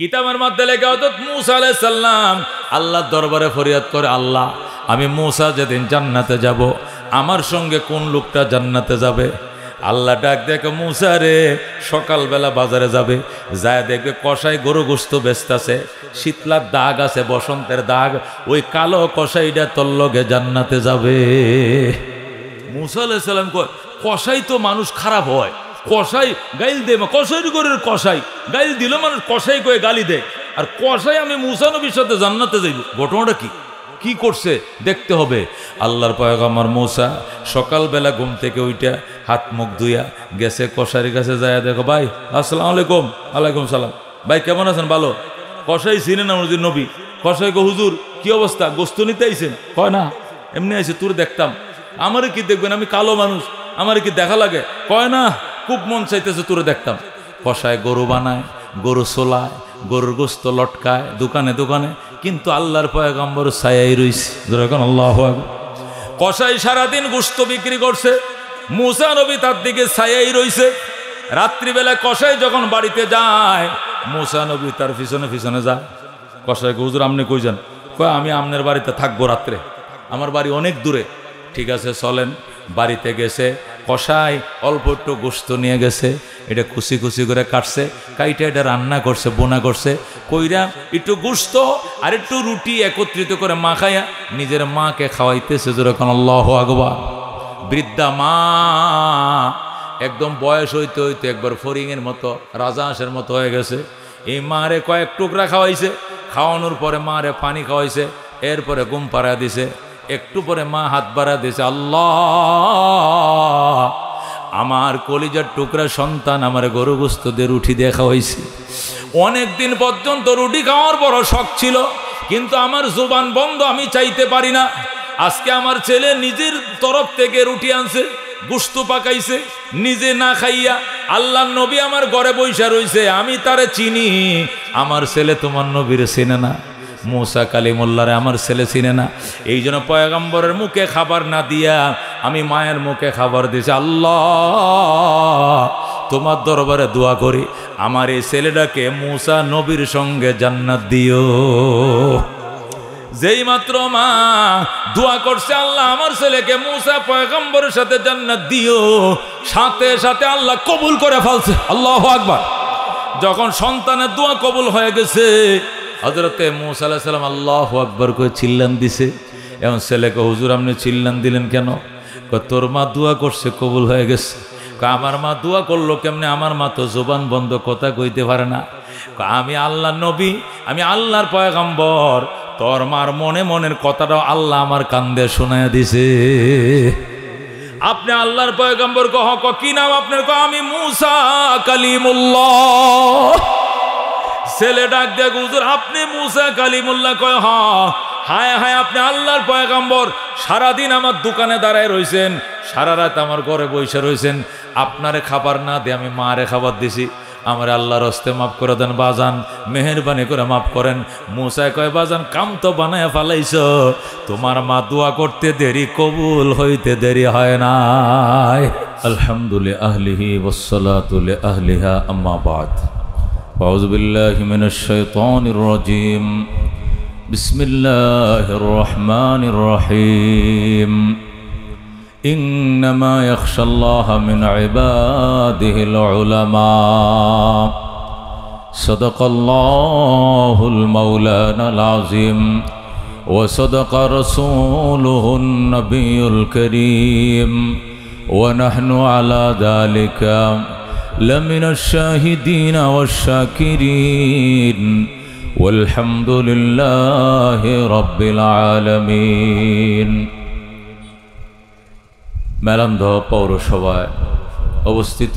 কিতাবের মধ্যে লেখা হযরত মূসা আলাইহিস সালাম আল্লাহর দরবারে ফরিয়াদ করে, আল্লাহ আমি মূসা যেদিন জান্নাতে যাব আমার সঙ্গে কোন লোকটা জান্নাতে যাবে? আল্লাহ ডাক দেখে, মূসা রে সকালবেলা বাজারে যাবে, যায় দেখবে কষাই গরু গোস্ত বেচতেছে, শীতলার দাগ আছে, বসন্তের দাগ, ওই কালো কষাইটা তোর লগে জান্নাতে যাবে। মূসা আলাইহিস সালাম কয়, কষাই তো মানুষ খারাপ হয়, কষাই গাইল দে, কষাই গরের কষাই গাইল দিল মানুষ, কষাই কয়ে গালি দেয়, আর কষাই আমি মূসা নবীর সাথে জান্নাতে যাইব? ঘটনাটা কি করছে দেখতে হবে। আল্লাহর পয়গম্বর মূসা সকালবেলা ঘুম থেকে উইটা হাত মুখ ধুইয়া গেছে কষাইয়ের কাছে, যায় দেখো, ভাই আসসালামু আলাইকুম। ওয়ালাইকুম সালাম। ভাই কেমন আছেন? ভালো। কষাই চিনেন আমাদের নবী? কষাই গো, হুজুর কি অবস্থা, গোস্ত নিতে আইছেন? কয় না, এমনি আইছে, তোর দেখতাম। আমারে কি দেখবেন, আমি কালো মানুষ, আমারে কি দেখা লাগে? কয় না, খুব মন চাইতেছে তোরে দেখতাম। কষায় গরু বানায়, গরু সোলায়, গরুর গোস্ত লটকায় দোকানে দোকানে, কিন্তু আল্লাহর পয়গম্বর ছায়াই রইছে। যখন আল্লাহু আকবার। কষাই সারাদিন গোস্ত বিক্রি করছে, মূসা নবী তার দিকে ছায়াই রইছে। রাত্রিবেলা কষাই যখন বাড়িতে যায়, মূসা নবী তার পিছনে পিছনে যায়। কষাই হুজুর আপনি কই যান? কয় আমি আপনার বাড়িতে থাকবো রাত্রে, আমার বাড়ি অনেক দূরে। ঠিক আছে চলেন। বাড়িতে গেছে, কষাই অল্প একটু গোস্ত নিয়ে গেছে, এটা খুশি খুশি করে কাটছে, কাইটা এটা রান্না করছে, বোনা করছে, কইরা একটু গোস্ত আর একটু রুটি একত্রিত করে মাখাইয়া নিজের মাকে খাওয়াইতেছে। যেরকম আল্লাহু আকবার। বৃদ্ধা মা একদম বয়স হইতে হইতে একবার ফরিংয়ের মতো, রাজহাঁসের মতো হয়ে গেছে। এই মারে কয়েক টুকরা খাওয়াইছে, খাওয়ানোর পরে মারে পানি খাওয়াইছে, এরপরে ঘুম পাড়া দিছে। একটু পরে মা হাত বাড়া দিয়েছে, আল্লাহ আমার কলিজার টুকরা সন্তান আমার গরু গোস্ত দিয়ে রুটি দিয়ে খাওয়াইছে। অনেকদিন পর্যন্ত রুটি খাওয়ার বড় শখ ছিল, কিন্তু আমার জবান বন্ধ, আমি চাইতে পারি না। আজকে আমার ছেলে নিজের তরফ থেকে রুটি আনছে, গোস্ত পাকাইছে, নিজে না খাইয়া আল্লাহর নবী আমার ঘরে বইসা রইছে, আমি তারে চিনি, আমার ছেলে তোমার নবীরে চেনে না। মূসা কালিমুল্লাহরে আমার ছেলে চিনে না, এই জন্য পয়গম্বরের মুখে খাবার না দিয়া আমি মায়ের মুখে খাবার দিয়েছি। আল্লাহ তোমার দরবারে দোয়া করি, আমার এই ছেলেটাকে মূসা নবীর সঙ্গে জান্নাত দিও। যেই মাত্র মা দোয়া করছে, আল্লাহ আমার ছেলেকে মূসা পয়গম্বরের সাথে জান্নাত দিও, সাথে সাথে আল্লাহ কবুল করে ফেলছে। আল্লাহু আকবার। যখন সন্তানের দোয়া কবুল হয়ে গেছে, হযরতে মূসা আলাইহিস সালাম আল্লাহু আকবার করে চিল্লান দিছে। এখন ছেলেকে, হুজুর আপনি চিল্লান দিলেন কেন? তোর মা দোয়া করছে, কবুল হয়ে গেছে। আমার মা দোয়া করলো কেমনে? আমার মা তো জবান বন্ধ, কথা কইতে পারে না। আমি আল্লাহর নবী, আমি আল্লাহর পয়গম্বর, তোর মার মনে মনের কথাটাও আল্লাহ আমার কান্দে শোনায়া দিছে। আপনি আল্লাহর পয়গম্বর কহ, কি নাম আপনার? আমি মূসা কালিমুল্লাহ। ছেলে ডাক দেখ, হুজুর আপনি মূসা কালিমুল্লাহ? কয় হায় হায়, আপনি আল্লাহর পয়গম্বর, সারাদিন আমার দোকানে দাঁড়ায় রইছেন, সারা রাত আমার ঘরে বসে রইছেন, আপনারে খাবার না দিয়ে আমি মারে খাবার দিছি, আমার আল্লাহর হস্তে মাফ করে দেন বাজান, মেহেরবানি করে মাফ করেন। মূসা কয়, বাজান কাম তো বানায় ফালাইছ, তোমার মা দোয়া করতে দেরি, কবুল হইতে দেরি হয় নাই। আলহামদুলিল্লাহ আহলিহি ওয়াসসালাতু লিআহলিহা আম্মা বাদ। আউযু বিল্লাহি মিনাশ শাইতানির রাজীম। বিসমিল্লাহির রহমানির রহিম। ইন্নামা ইয়াখশাল্লাহা মিন ইবাদিহিল উলামা। সাদাকাল্লাহুল মাওলানাল আযীম ওয়া সাদাকা রাসূলুহুন নবিয়্যুল কারীম ওয়া নাহনু আলা যালিকা লামিনাশ শাহিদিনা ওয়াশ শাকিরিন ওয়ালহামদুলিল্লাহি রাব্বিল আলামিন। মেলান্দহ পৌরসভায় অবস্থিত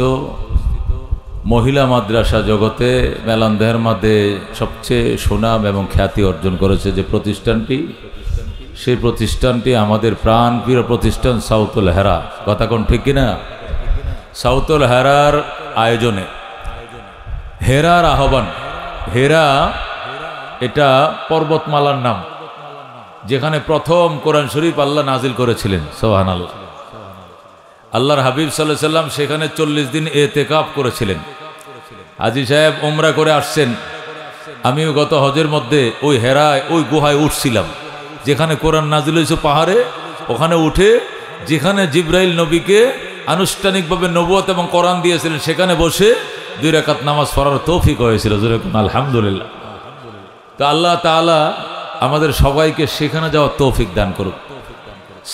মহিলা মাদ্রাসা জগতে মেলান্দহের মধ্যে সবচেয়ে সুনাম এবং খ্যাতি অর্জন করেছে যে প্রতিষ্ঠানটি, সেই প্রতিষ্ঠানটি আমাদের প্রাণ প্রিয় প্রতিষ্ঠান সাউতুল হেরা। কথা কোন ঠিক কিনা? সাউতুল হেরার আয়োজনে, হেরার আহ্বান। হেরা এটা পর্বতমালার নাম, যেখানে প্রথম কোরআন শরীফ আল্লাহ নাজিল করেছিলেন। সুবহানাল্লাহ। আল্লাহর হাবিব সাল্লাল্লাহু আলাইহি সাল্লাম সেখানে 40 দিন এতেকাফ করেছিলেন। হাজী সাহেব উমরা করে আসছেন, আমিও গত হজের মধ্যে ওই হেরায় ওই গুহায় উঠছিলাম, যেখানে কোরআন নাজিল হয়েছে পাহাড়ে, ওখানে উঠে যেখানে জিব্রাইল নবীকে আনুষ্ঠানিকভাবে নবুয়ত এবং কোরআন দিয়েছিলেন, সেখানে বসে 2 রাকাত নামাজ পড়ার তৌফিক হয়েছিল। যেরকম আলহামদুলিল্লাহ। তো আল্লাহ তাআলা আমাদের সবাইকে সেখানে যাওয়ার তৌফিক দান করুক।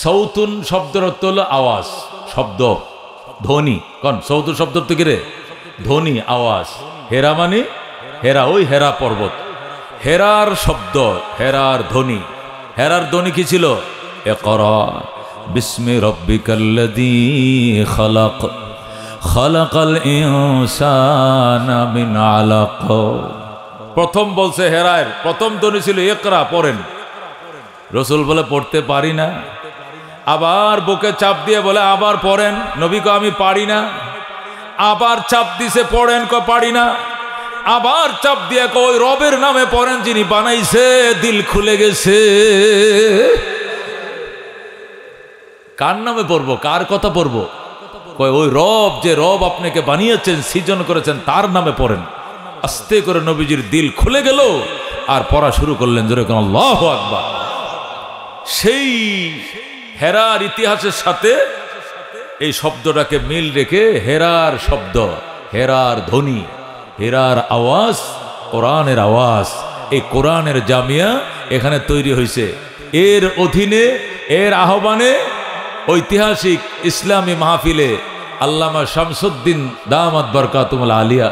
সৌতুন শব্দের অর্থ হলো আওয়াজ, শব্দ, ধ্বনি। কোন সৌতুন শব্দ তো কি রে? ধ্বনি, আওয়াজ। হেরা মানে হেরা, ওই হেরা পর্বত, হেরার শব্দ, হেরার ধ্বনি। হেরার ধ্বনি কি ছিল? ইকরা বিস্মি রাব্বিকাল্লাযী খালাক খালাকাল ইনসানা মিন আলাক। প্রথম বলছে হেরায়ের প্রথম ধ্বনি ছিল ইকরা, পড়েন। রসুল বলে পড়তে পারি না। আবার বুকে চাপ দিয়ে বলে আবার পড়েন। নবী কো আমি পারি না। আবার চাপ দিছে, পড়েন, কো পারি না। আবার চাপ দিয়ে ওই রবের নামে পড়েন যিনি বানাইছে, দিল খুলে গেছে। কার নামে পড়বো? কার কথা পড়বো? কয় ওই রব, যে রব আপনাকে বানিয়েছেন, সৃজন করেছেন, তার নামে পড়েন। আস্তে করে নবীজির দিল খুলে গেল আর পড়া শুরু করলেন যেরকম আল্লাহু আকবার। সেই হেরার ইতিহাসের সাথে এই শব্দটাকে মিল রেখে হেরার শব্দ, হেরার ধ্বনি, হেরার আওয়াজ, কোরআনের আওয়াজ। এই কোরআনের জামিয়া এখানে তৈরি হয়েছে। এর অধীনে, এর আহ্বানে ঐতিহাসিক ইসলামী মাহফিলে আল্লামা শামসুদ্দিন দামাত বরকাতুল আলিয়া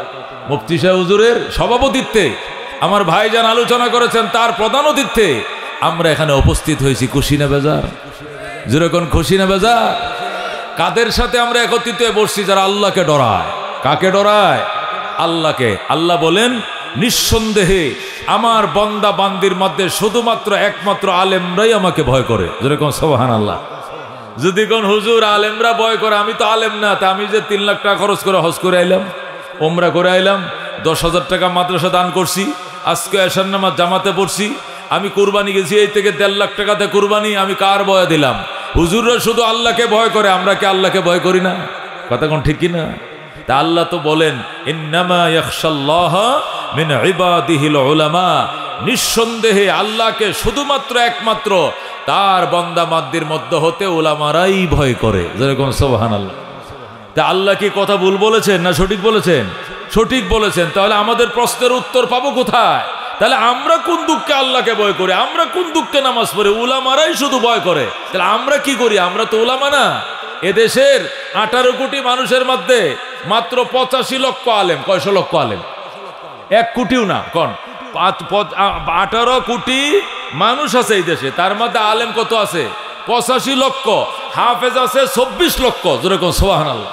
মুফতি সাহেব হুজুরের সভাপতিত্বে আমার ভাইজান আলোচনা করেছেন, তার প্রধান অতিথ্যে আমরা এখানে উপস্থিত হয়েছি। খুশি না বেজার? যেরকম খুশি না বেজার? কাদের সাথে আমরা একত্রিত হয়ে বসছি? যারা আল্লাহকে ডরায়। কাকে ডরায়? আল্লাহকে। আল্লাহ বলেন নিঃসন্দেহে আমার বান্দা বান্দির মধ্যে শুধুমাত্র একমাত্র আলেমরাই আমাকে ভয় করে। যেরকম সুবহানাল্লাহ। যদি কোন হুজুর আলেমরা ভয় করে, আমি তো আলেম না, তা আমি যে 3 লাখ টাকা খরচ করে হজ করে আইলাম, ওমরা করে আইলাম, 10,000 টাকা মাদ্রাসা দান করছি, আজকে এশার নামাজ জামাতে পড়ছি, আমি কুরবানি গেছি, এই থেকে 1.5 লাখ টাকাতে কুরবানি, আমি কার ভয় দিলাম? হুজুররা শুধু আল্লাহকে ভয় করে, আমরা কি আল্লাহকে ভয় করি না? কথা কোন ঠিক কিনা? তা আল্লাহ তো বলেন ইন্নামা ইয়াখশাল্লাহ মিন ইবাদিহিল উলামা, নিঃসন্দেহে আল্লাহকে শুধুমাত্র একমাত্র তার বান্দা মাদ্দির মধ্য হতে উলামারাই ভয় করে। যেরকম সুবহানাল্লাহ। তা আল্লাহ কি কথা ভুল বলেছেন না সঠিক বলেছেন? সঠিক বলেছেন। তাহলে আমাদের প্রশ্নের উত্তর পাবো কোথায়? তাহলে আমরা কোন দুঃখে আল্লাহকে ভয় করি? আমরা কোন দুঃখে নামাজ পড়ি? উলামারাই শুধু ভয় করে। তাহলে আমরা কি করি? আমরা তো উলামা না। এদেশের 18 কোটি মানুষের মধ্যে মাত্র 85 লক্ষ আলেম। কয়শো লক্ষ আলেম? 1 কোটিও না। কোন 18 কোটি মানুষ আছে এই দেশে, তার মধ্যে আলেম কত আছে? 85 লক্ষ। হাফেজ আছে 24 লক্ষ। যেরকম সুবহানাল্লাহ।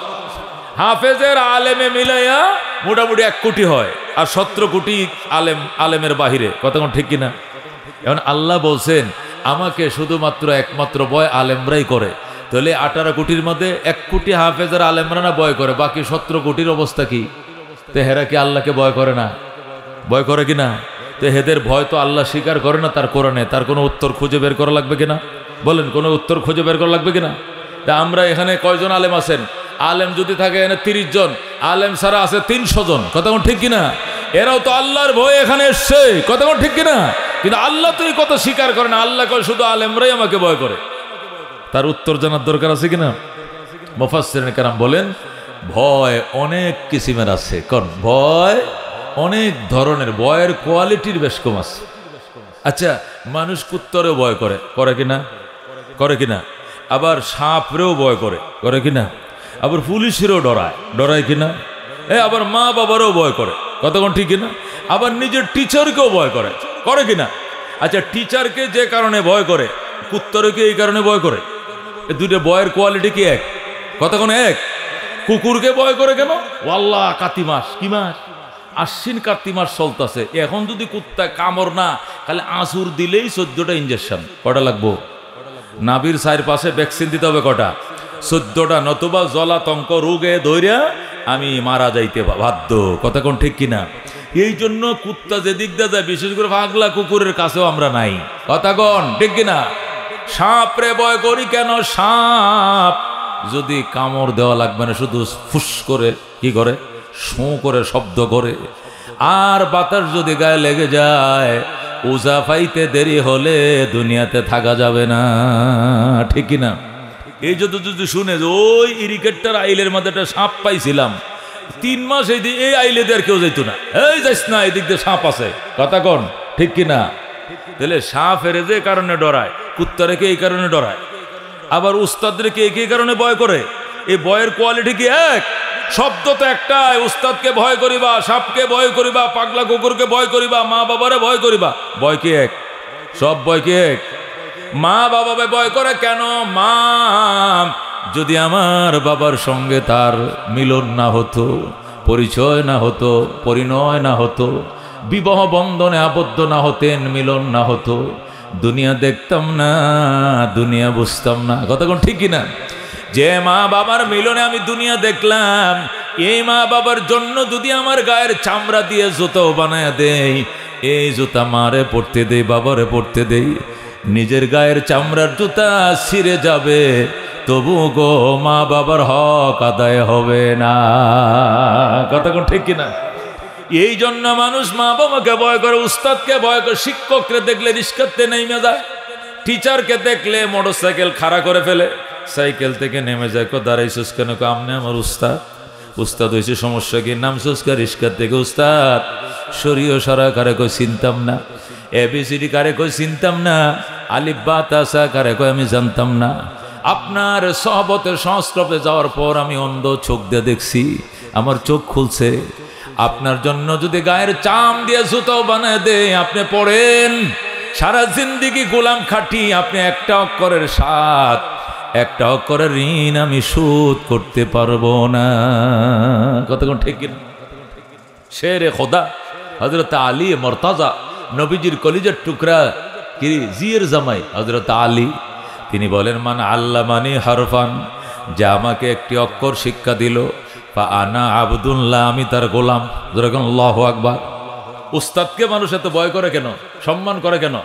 হাফেজের আলেমে মিলাইয়া মোটামুটি 1 কোটি হয়, আর 17 কোটি আলেমের বাহিরে। কথা কোন ঠিক কিনা? এখন আল্লাহ বলছেন আমাকে শুধুমাত্র একমাত্র ভয় আলেমরাই করে। তাহলে 18 কোটির মধ্যে 1 কোটি হাফেজের আলেমরা না ভয় করে, বাকি 17 কোটির অবস্থা কি? তো হেরা কি আল্লাহকে ভয় করে না? ভয় করে কিনা? তো হেদের ভয় তো আল্লাহ স্বীকার করে না তার কোরআনে। তার কোনো উত্তর খুঁজে বের করা লাগবে কিনা? বলেন, কোনো উত্তর খুঁজে বের করা লাগবে কিনা? তা আমরা এখানে কয়জন আলেম আছেন? আলেম যদি থাকে এখানে 30 জন, আলেম ছাড়া আছে 300 জন। কথা কোন ঠিক কিনা? এরাও তো আল্লাহর ভয়ে এখানে এসছে। কথা কোন ঠিক কিনা? কিন্তু আল্লাহ তো এই কথা স্বীকার করে না। আল্লাহ কয় শুধু আলেমরাই আমাকে ভয় করে। তার উত্তর জানার দরকার আছে কিনা? মুফাসসিরিন কেরাম বলেন ভয় অনেক কিসিমের আছে। কোন ভয়? অনেক ধরনের। ভয়ের কোয়ালিটির বেশ কম আছে। আচ্ছা, মানুষ কুত্তরেও ভয় করে, করে কিনা? করে কিনা? আবার সাপরেও ভয় করে, করে কিনা? আবার পুলিশেরও ডরায়, ডরায় কিনা? আবার মা বাবারও ভয় করে। কতক্ষণ ঠিক কিনা? আবার নিজের টিচারকেও ভয় করে, করে কিনা? আচ্ছা, টিচারকে যে কারণে ভয় করে, কুত্তরকে এই কারণে ভয় করে। এই দুইটা ভয়ের কোয়ালিটি কি এক? কতক্ষণ এক? কুকুরকে ভয় করে কেন? আল্লাহ, কাতি মাস, কি মাস? আশ্বিন কার্তিক মাস চলতেছে। এখন যদি কুত্তা কামড় না, খালি আঁচুর দিলেই 14টা ইঞ্জেকশন। কটা লাগবো? নাভির চারপাশে ভ্যাকসিন দিতে হবে কটা? 14টা, নতুবা জলাতঙ্ক রোগে ধৈর্যা আমি মারা যাইতে বাধ্য। কথা কোন ঠিক কিনা? এই জন্য কুত্তা যে দিক দিয়ে যায়, বিশেষ করে পাগলা কুকুরের কাছেও আমরা নাই। কথা কোন ঠিক কিনা? সাপ রে ভয় করি কেন? সাপ যদি কামড় দেওয়া লাগবে না, শুধু ফুস করে কি করে, শোঁ করে শব্দ করে, আর বাতাস যদি গায়ে লেগে যায়, উজা পাইতে দেরি হলে দুনিয়াতে থাকা যাবে না, ঠিক কিনা? এই যদি শুনে যে ওই ইরিগেটর আইলের মধ্যে একটা সাপ পাইছিলাম, 3 মাস এই আইলে দিয়ে আর কেউ যাইতো না, এই যাইস না, এদিক দিয়ে সাপ আছে, কথা কন ঠিক কিনা? তাহলে সাপ এর যে কারণে ডরায়, কুত্তা রেখে এই কারণে ডরায়, আবার উস্তাদ রেখে এই কারণে ভয় করে। এই ভয়ের কোয়ালিটি কি এক? শব্দ তো একটাই, উস্তাদকে ভয় করিবা, সাপকে ভয় করিবা, পাগলা কুকুরকে ভয় করিবা, মা বাবারে ভয় করিবা, ভয় কি এক? সব ভয় কি এক? মা বাবাকে ভয় করে কেন? মা যদি আমার বাবার সঙ্গে তার মিলন না হতো, পরিচয় না হতো, পরিণয় না হতো, বিবাহ বন্ধনে আবদ্ধ না হতেন, মিলন না হতো, দুনিয়া দেখতাম না, দুনিয়া বুঝতাম না, কথা কোন ঠিক কিনা? যে মা বাবার মিলনে আমি দুনিয়া দেখলাম, এই মা বাবার জন্য যদি আমার গায়ের চামড়া দিয়ে জুতাও বানায় দেই, এই জুতা মারে পড়তে দেই, বাবারে পড়তে দেই, নিজের গায়ের চামড়ার জুতা ছিঁড়ে যাবে, তবু গো মা বাবার হক আদায় হবে না, কথা কোন ঠিক কিনা? এই জন্য মানুষ মা বাবাকে ভয় করে, উস্তাদকে ভয় করে, শিক্ষককে দেখলে রিস্কাতে নেমে যায়, টিচারকে দেখলে মোটরসাইকেল খাড়া করে ফেলে, সাইকেল থেকে নেমে যায়, দাঁড়াইছিস কেন? আমনে আমার উস্তাদ। উস্তাদ হয়েছে, সমস্যা কি? নামছিস কা রিস্কার থেকে? উস্তাদ। শরীয় সারা কারে কই চিনতাম না, এবিসিডি কারে কই চিনতাম না, আলিফ বা তাসা কারে কই আমি জানতাম না। আপনার সহবতের সংস্রবে যাওয়ার পর আমি অন্ধ চোখ দিয়ে দেখছি, আমার চোখ খুলছে। আপনার জন্য যদি গায়ের চাম দিয়ে জুতাও বানায় দে, আপনি পড়েন, সারা জিন্দিগি গোলাম খাটি, আপনি একটা অক্ষরের স্বাদ, একটা অক্ষরের ঋণ আমি শোধ করতে পারবো না, কতক্ষণ ঠিক কিনা? শেরে খোদা হযরত আলী মুর্তজা, নবীজির কলিজার টুকরা, কি জিয়ের জামাই হযরত আলী, তিনি বলেন, মান আল্লামানি হারফান, যে আমাকে একটি অক্ষর শিক্ষা দিল, ফা আনা আবদুল্লাহ, আমি তার গোলাম। যেরকম আল্লাহু আকবার। উস্তাদকে মানুষ এত ভয় করে কেন, সম্মান করে কেন?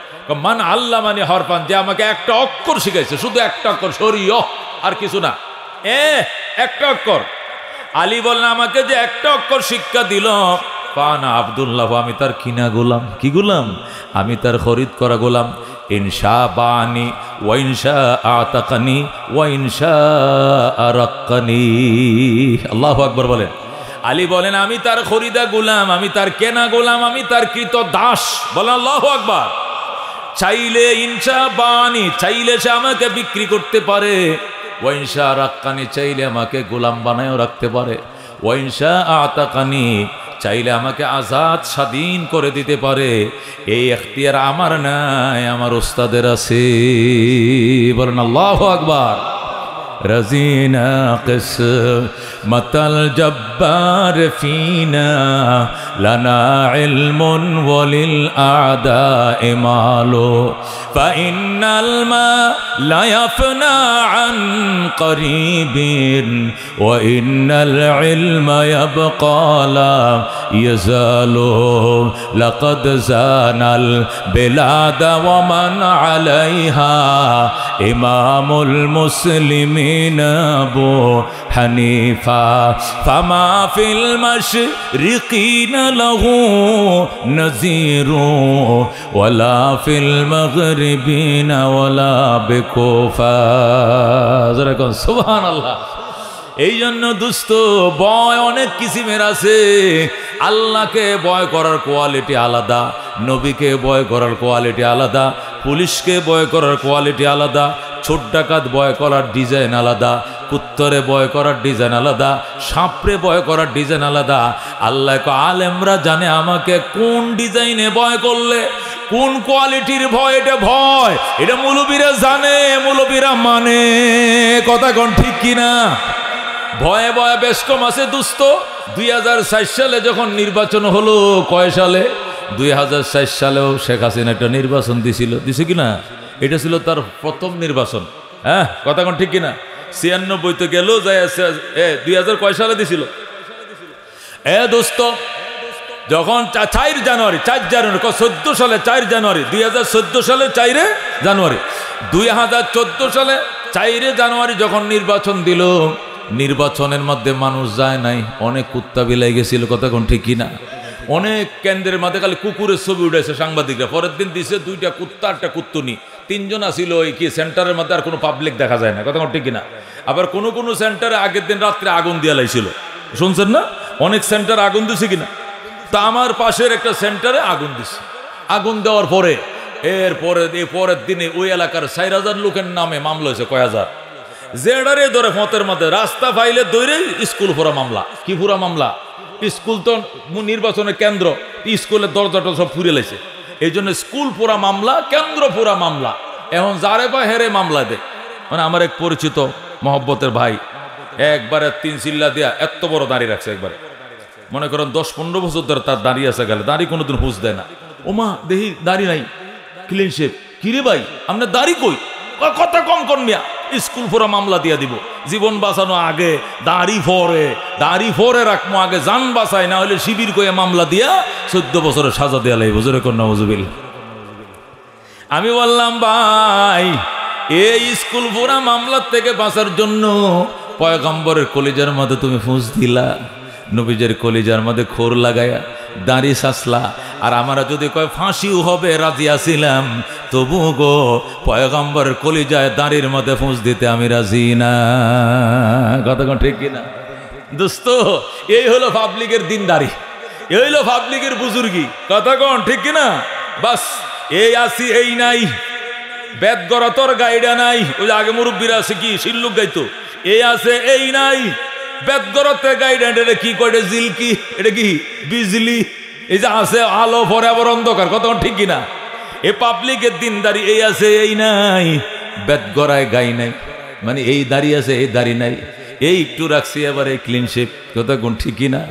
মান আল্লামানি হারফান, যে আমাকে একটা অক্ষর শিখাইছে, শুধু একটা অক্ষর, শরীয়, আর কিছু না, একটা অক্ষর। আলী বলেন, আমাকে যে একটা অক্ষর শিক্ষা দিল, ফানা আবদুল্লাহ, আমি তার কিনা গোলাম। কি গোলাম? আমি তার খরিদ করা গোলাম। ইনশা বানি ওয়া ইনশা আতাকানি ওয়া ইনশা আরাক্কানি। আল্লাহু আকবার বলেন। আলী বলেন, আমি তার খরিদা গোলাম, আমি তার কেনা গোলাম, আমি তার কৃত দাস। বলেন আল্লাহু আকবার। চাইলে ইনশা বানি, চাইলে সে আমাকে বিক্রি করতে পারে, ওয়া ইনশা আরাক্কানি, চাইলে আমাকে গোলাম বানায়ও রাখতে পারে, ওয়া ইনশা আতাকানি, চাইলে আমাকে আজাদ স্বাধীন করে দিতে পারে। এই এখতিয়ার আমার নাই, আমার উস্তাদের আছে। বলেন আল্লাহু আকবার। রাজিনা কিসমাতাল জব্বার ফিনা, লানা ইলমুন ওয়ালিল আদাই মালু, ফাইন্নাল মা লা ইয়াফনা আন করিবিন, ওয়া ইন্নাল ইলমা ইয়াবকা লা ইয়াজালু, লাকাদ জানাল বিলাদা ওয়া মান আলাইহা, ইমামুল মুসলিমিন আবু হানিফা, ফামা ফিল মাশরিকিন লাহু নাযীরু, ওয়ালা ফিল মাগরিবিন ওয়ালা বিকুফা। যারা কোন সুবহানাল্লাহ। এই জন্য দোস্ত, ভয় অনেক কিসিমের আছে। আল্লাহকে ভয় করার কোয়ালিটি আলাদা, নবীকে ভয় করার কোয়ালিটি আলাদা, পুলিশকে ভয় করার কোয়ালিটি আলাদা, ছোট ডাকাত ভয় করার ডিজাইন আলাদা, কুত্তরে ভয় করার ডিজাইন আলাদা, সাপরে ভয় করার ডিজাইন আলাদা। আল্লাহ আলেমরা জানে আমাকে কোন ডিজাইনে ভয় করলে, কোন কোয়ালিটির ভয়, এটা ভয়, এটা মৌলবীরা জানে, মৌলবীরা মানে, কথা কোন ঠিক কিনা? ভয়ে ভয়ে ব্যস্ত মাসে দুস্থ। 2004 সালে যখন নির্বাচন হলো, কয় সালে? 2004 সালেও শেখ হাসিনা একটা নির্বাচন দিছে কিনা? এটা ছিল তার প্রথম নির্বাচন। হ্যাঁ, কথা কোন ঠিক কিনা? 96 তো গেল, 2000 কয় সালে দিছিল? দোস্ত, যখন 4 জানুয়ারি 14 সালে 4 জানুয়ারি 2014 সালে 4 জানুয়ারি 2014 সালে 4 জানুয়ারি যখন নির্বাচন দিল, নির্বাচনের মধ্যে মানুষ যায় নাই, অনেক কুত্তা বিলাই গেছিল, কথা কোন ঠিক কিনা? অনেক কেন্দ্রের মাঝে খালি কুকুরের ছবি উঠেছে সাংবাদিকরা, পরের দিন দিছে 2টা কুত্তা একটা কুত্তুনি, 3 জন আসিল ওই কি সেন্টারের মধ্যে, আর কোনো পাবলিক দেখা যায় না, কথা ঠিক কিনা। আবার কোনো কোনো সেন্টারে আগের দিন রাত্রে আগুন দিয়া লাইছিল, শুনছেন না? অনেক সেন্টারে আগুন দিছে কিনা। তা আমার পাশের একটা সেন্টারে আগুন দিছে, আগুন দেওয়ার পরে পরের দিনে ওই এলাকার 4000 লোকের নামে মামলা হয়েছে, কয় হাজার, জেডারে ধরে ফতের মধ্যে রাস্তা ফাইলে দৌড়ে স্কুল পুরা মামলা। কি পুরা মামলা? স্কুল তো নির্বাচনের কেন্দ্র, স্কুলের দরজাটা সব ফুরে লাইছে, এই জন্য স্কুল পুরা মামলা, কেন্দ্র পুরা মামলা। এখন যারে বা হেরে মামলা দেয়, মানে আমার এক পরিচিত মহব্বতের ভাই একবারে 3 চিল্লা দিয়া এত বড় দাঁড়িয়ে রাখছে, একবারে মনে করেন 10-15 বছর ধরে তার দাঁড়িয়ে আছে, গেলে দাঁড়ি কোনোদিন হুঁশ দেয় না। ওমা দেখি দাঁড়ি নাই, ক্লিন শেপ। কিরে ভাই আপনার দাড়ি কই? কথা কম কর মিয়া, স্কুল পুরা মামলা দিয়া দিব। জীবন বাঁচানো আগে দাড়ি ফরে রাখবো, আগে জান বাঁচাই, না হলে শিবির কয়ে মামলা দিয়া 14 বছরের সাজা দেয়া লাগবে। জোরে কর নাউজুবিল্লাহ। আমি বললাম ভাই এই স্কুল পুরা মামলার থেকে বাঁচার জন্য পয়গম্বরের কলিজার মধ্যে তুমি ফুঁস দিলা, নবীজের কলিজার মধ্যে খোর লাগায়া দাড়ি সাসলা, আর আমরা যদি কয় ফাঁসিও হবে রাজি আছিলাম, তবু গো পয়গম্বরের কলিজায় দাড়ির মধ্যে ফুঁস দিতে আমি রাজি না। কথা কোন ঠিক কিনা দোস্ত? এই হলো পাবলিকের দিনদারি, এই হলো পাবলিকের বুজুর্গি। কথা কোন ঠিক কিনা? বাস এই আসি এই নাই, বেদ গড়া তোর গাইডা নাই। ওই যে আগে মুরব্বীরা আছে কি শিল্লুক গাইতো, এই আছে এই নাই, বেদ গড়তে গাইডা। এটা কি কয়? জিলকি, এটা কি বিজলি। এই যে আছে আলো পরে আবার অন্ধকার। কথা ঠিক কিনা? এই পাবলিকের দিনদারি এই আছে এই নাই, বেদ গড়ায় গাই নাই, মানে এই দাড়ি আছে এই দাড়ি নাই, এই একটু রাখছি আবার এই ক্লিন শেপ। কথা কোন ঠিক কিনা?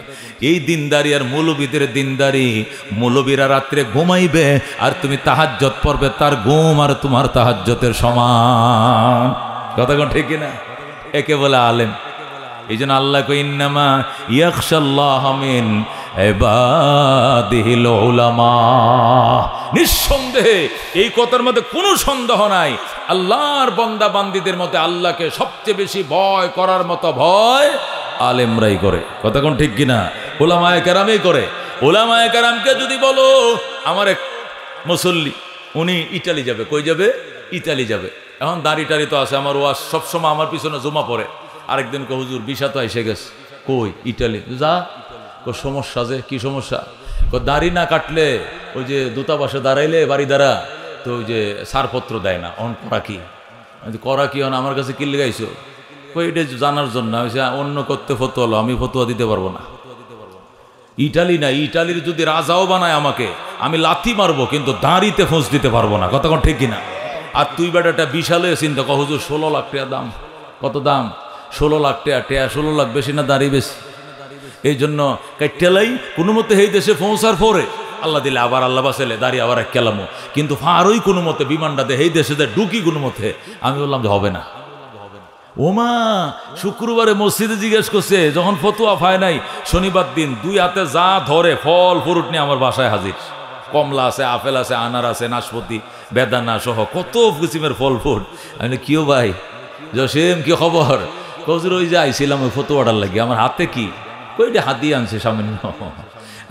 এই দিনদারি আর মৌলবীদের দিনদারি। মৌলবীরা রাত্রে ঘুমাইবে আর তুমি তাহাজ্জুদ পড়বে, তার ঘুম আর তোমার তাহাজ্জুদের সমান। কথা কোন ঠিক কিনা? একে বলে আলেম। এই জন্য আল্লাহ কই ইন্নামা ইয়াখশাল্লাহ মিন ইবাদিহিল উলামা। নিঃসন্দেহে এই কথার মধ্যে কোনো সন্দেহ নাই, আল্লাহর বান্দা বান্দীদের মধ্যে আল্লাহকে সবচেয়ে বেশি ভয় করার মতো ভয় আলেমরাই করে। কথা কোন ঠিক কিনা? উলামায়ে কেরামই করে। উলামায়ে কেরামকে যদি বলো, আমার এক মুসল্লি উনি ইটালি যাবে, কই যাবে? ইটালি যাবে। এখন দাড়ি টাড়ি তো আছে, আমার ওয়াজ সবসময় আমার পিছনে জমা পড়ে। আরেকদিন কো হুজুর ভিসা তো এসে গেছে। কই? ইটালি। যা। সমস্যা যে কি সমস্যা? দাড়ি না কাটলে ওই যে দূতাবাসে দাঁড়াইলে বাড়ি দ্বারা তো ওই যে ছাড়পত্র দেয় না। অন করা কি? করা কি অন আমার কাছে কি লেগাইছো? কই এটা জানার জন্য। অন্য করতে ফতোয়া হলো, আমি ফতোয়া দিতে পারবো না। ইটালি না, ইটালির যদি রাজাও বানায় আমাকে, আমি লাথি মারবো, কিন্তু দাঁড়িতে ফোঁস দিতে পারবো না। কথা কোন ঠিক কিনা? আর তুই বেটাটা বিশাল চিন্তা কর, হুজুর 16 লাখ টাকা দাম। কত দাম? 16 লাখ টাকা। 16 লাখ বেশি না দাঁড়ি বেশি? এই জন্য কাইটেলাই কোনো মতে এই দেশে পৌঁছার পরে আল্লাহ দিলে আবার আল্লাহ বাঁচাইলে দাঁড়ি আবার এক কেলামো, কিন্তু ফারই কোনো মতে বিমানটা দে এই দেশে ঢুকি কোনো মতে। আমি বললাম যে হবে না। ওমা শুক্রবারে মসজিদে জিজ্ঞেস করছে, যখন ফতোয়া পায় নাই, শনিবার দিন 2 হাতে যা ধরে ফল ফ্রুট নিয়ে আমার বাসায় হাজির। কমলা আছে, আপেল আছে, আনার আছে, নাশপাতি, বেদানা সহ কত কিসিমের ফল ফ্রুট। আমি কিও ভাই জসিম কি খবর? কজুর ওই যে আইছিলাম ওই ফতোয়াটার লাগে, আমার হাতে কি? কইটা হাতিয়ে আনছে সামান্য।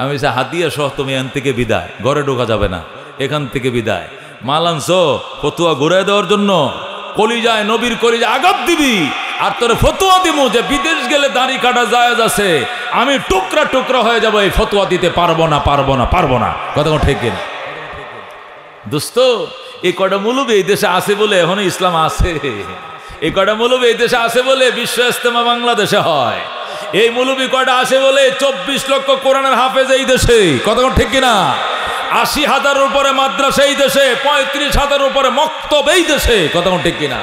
আমি হাতিয়া সহ তুমি এখান থেকে বিদায়, ঘরে ঢোকা যাবে না, এখান থেকে বিদায়। মাল আনছো ফতুয়া ঘুরাই দেওয়ার জন্য, কলিজায় নবীর কলিজায় আঘাত দিবি, আর তোর ফতুয়া দিব যে বিদেশ গেলে দাড়ি কাটা জায়েজ আছে। আমি টুকরা টুকরা হয়ে যাবো, এই ফতুয়া দিতে পারবো না, পারবো না, পারবো না। কথা ঠিক কিনা দোস্ত? এই কটা মৌলবী এই দেশে আছে বলে এখনো ইসলাম আছে। এই কটা মৌলবী এই দেশে আছে বলে বিশ্ব ইজতেমা বাংলাদেশে হয়। এই মৌলবী কয়টা আসে বলে 24 লক্ষ কোরআনের হাফেজ এই দেশে। কথা ঠিক কিনা? 80,000-এর উপরে মাদ্রাসা এই দেশে, 35,000-এর উপরে মক্তব এই দেশে। কথা ঠিক কিনা?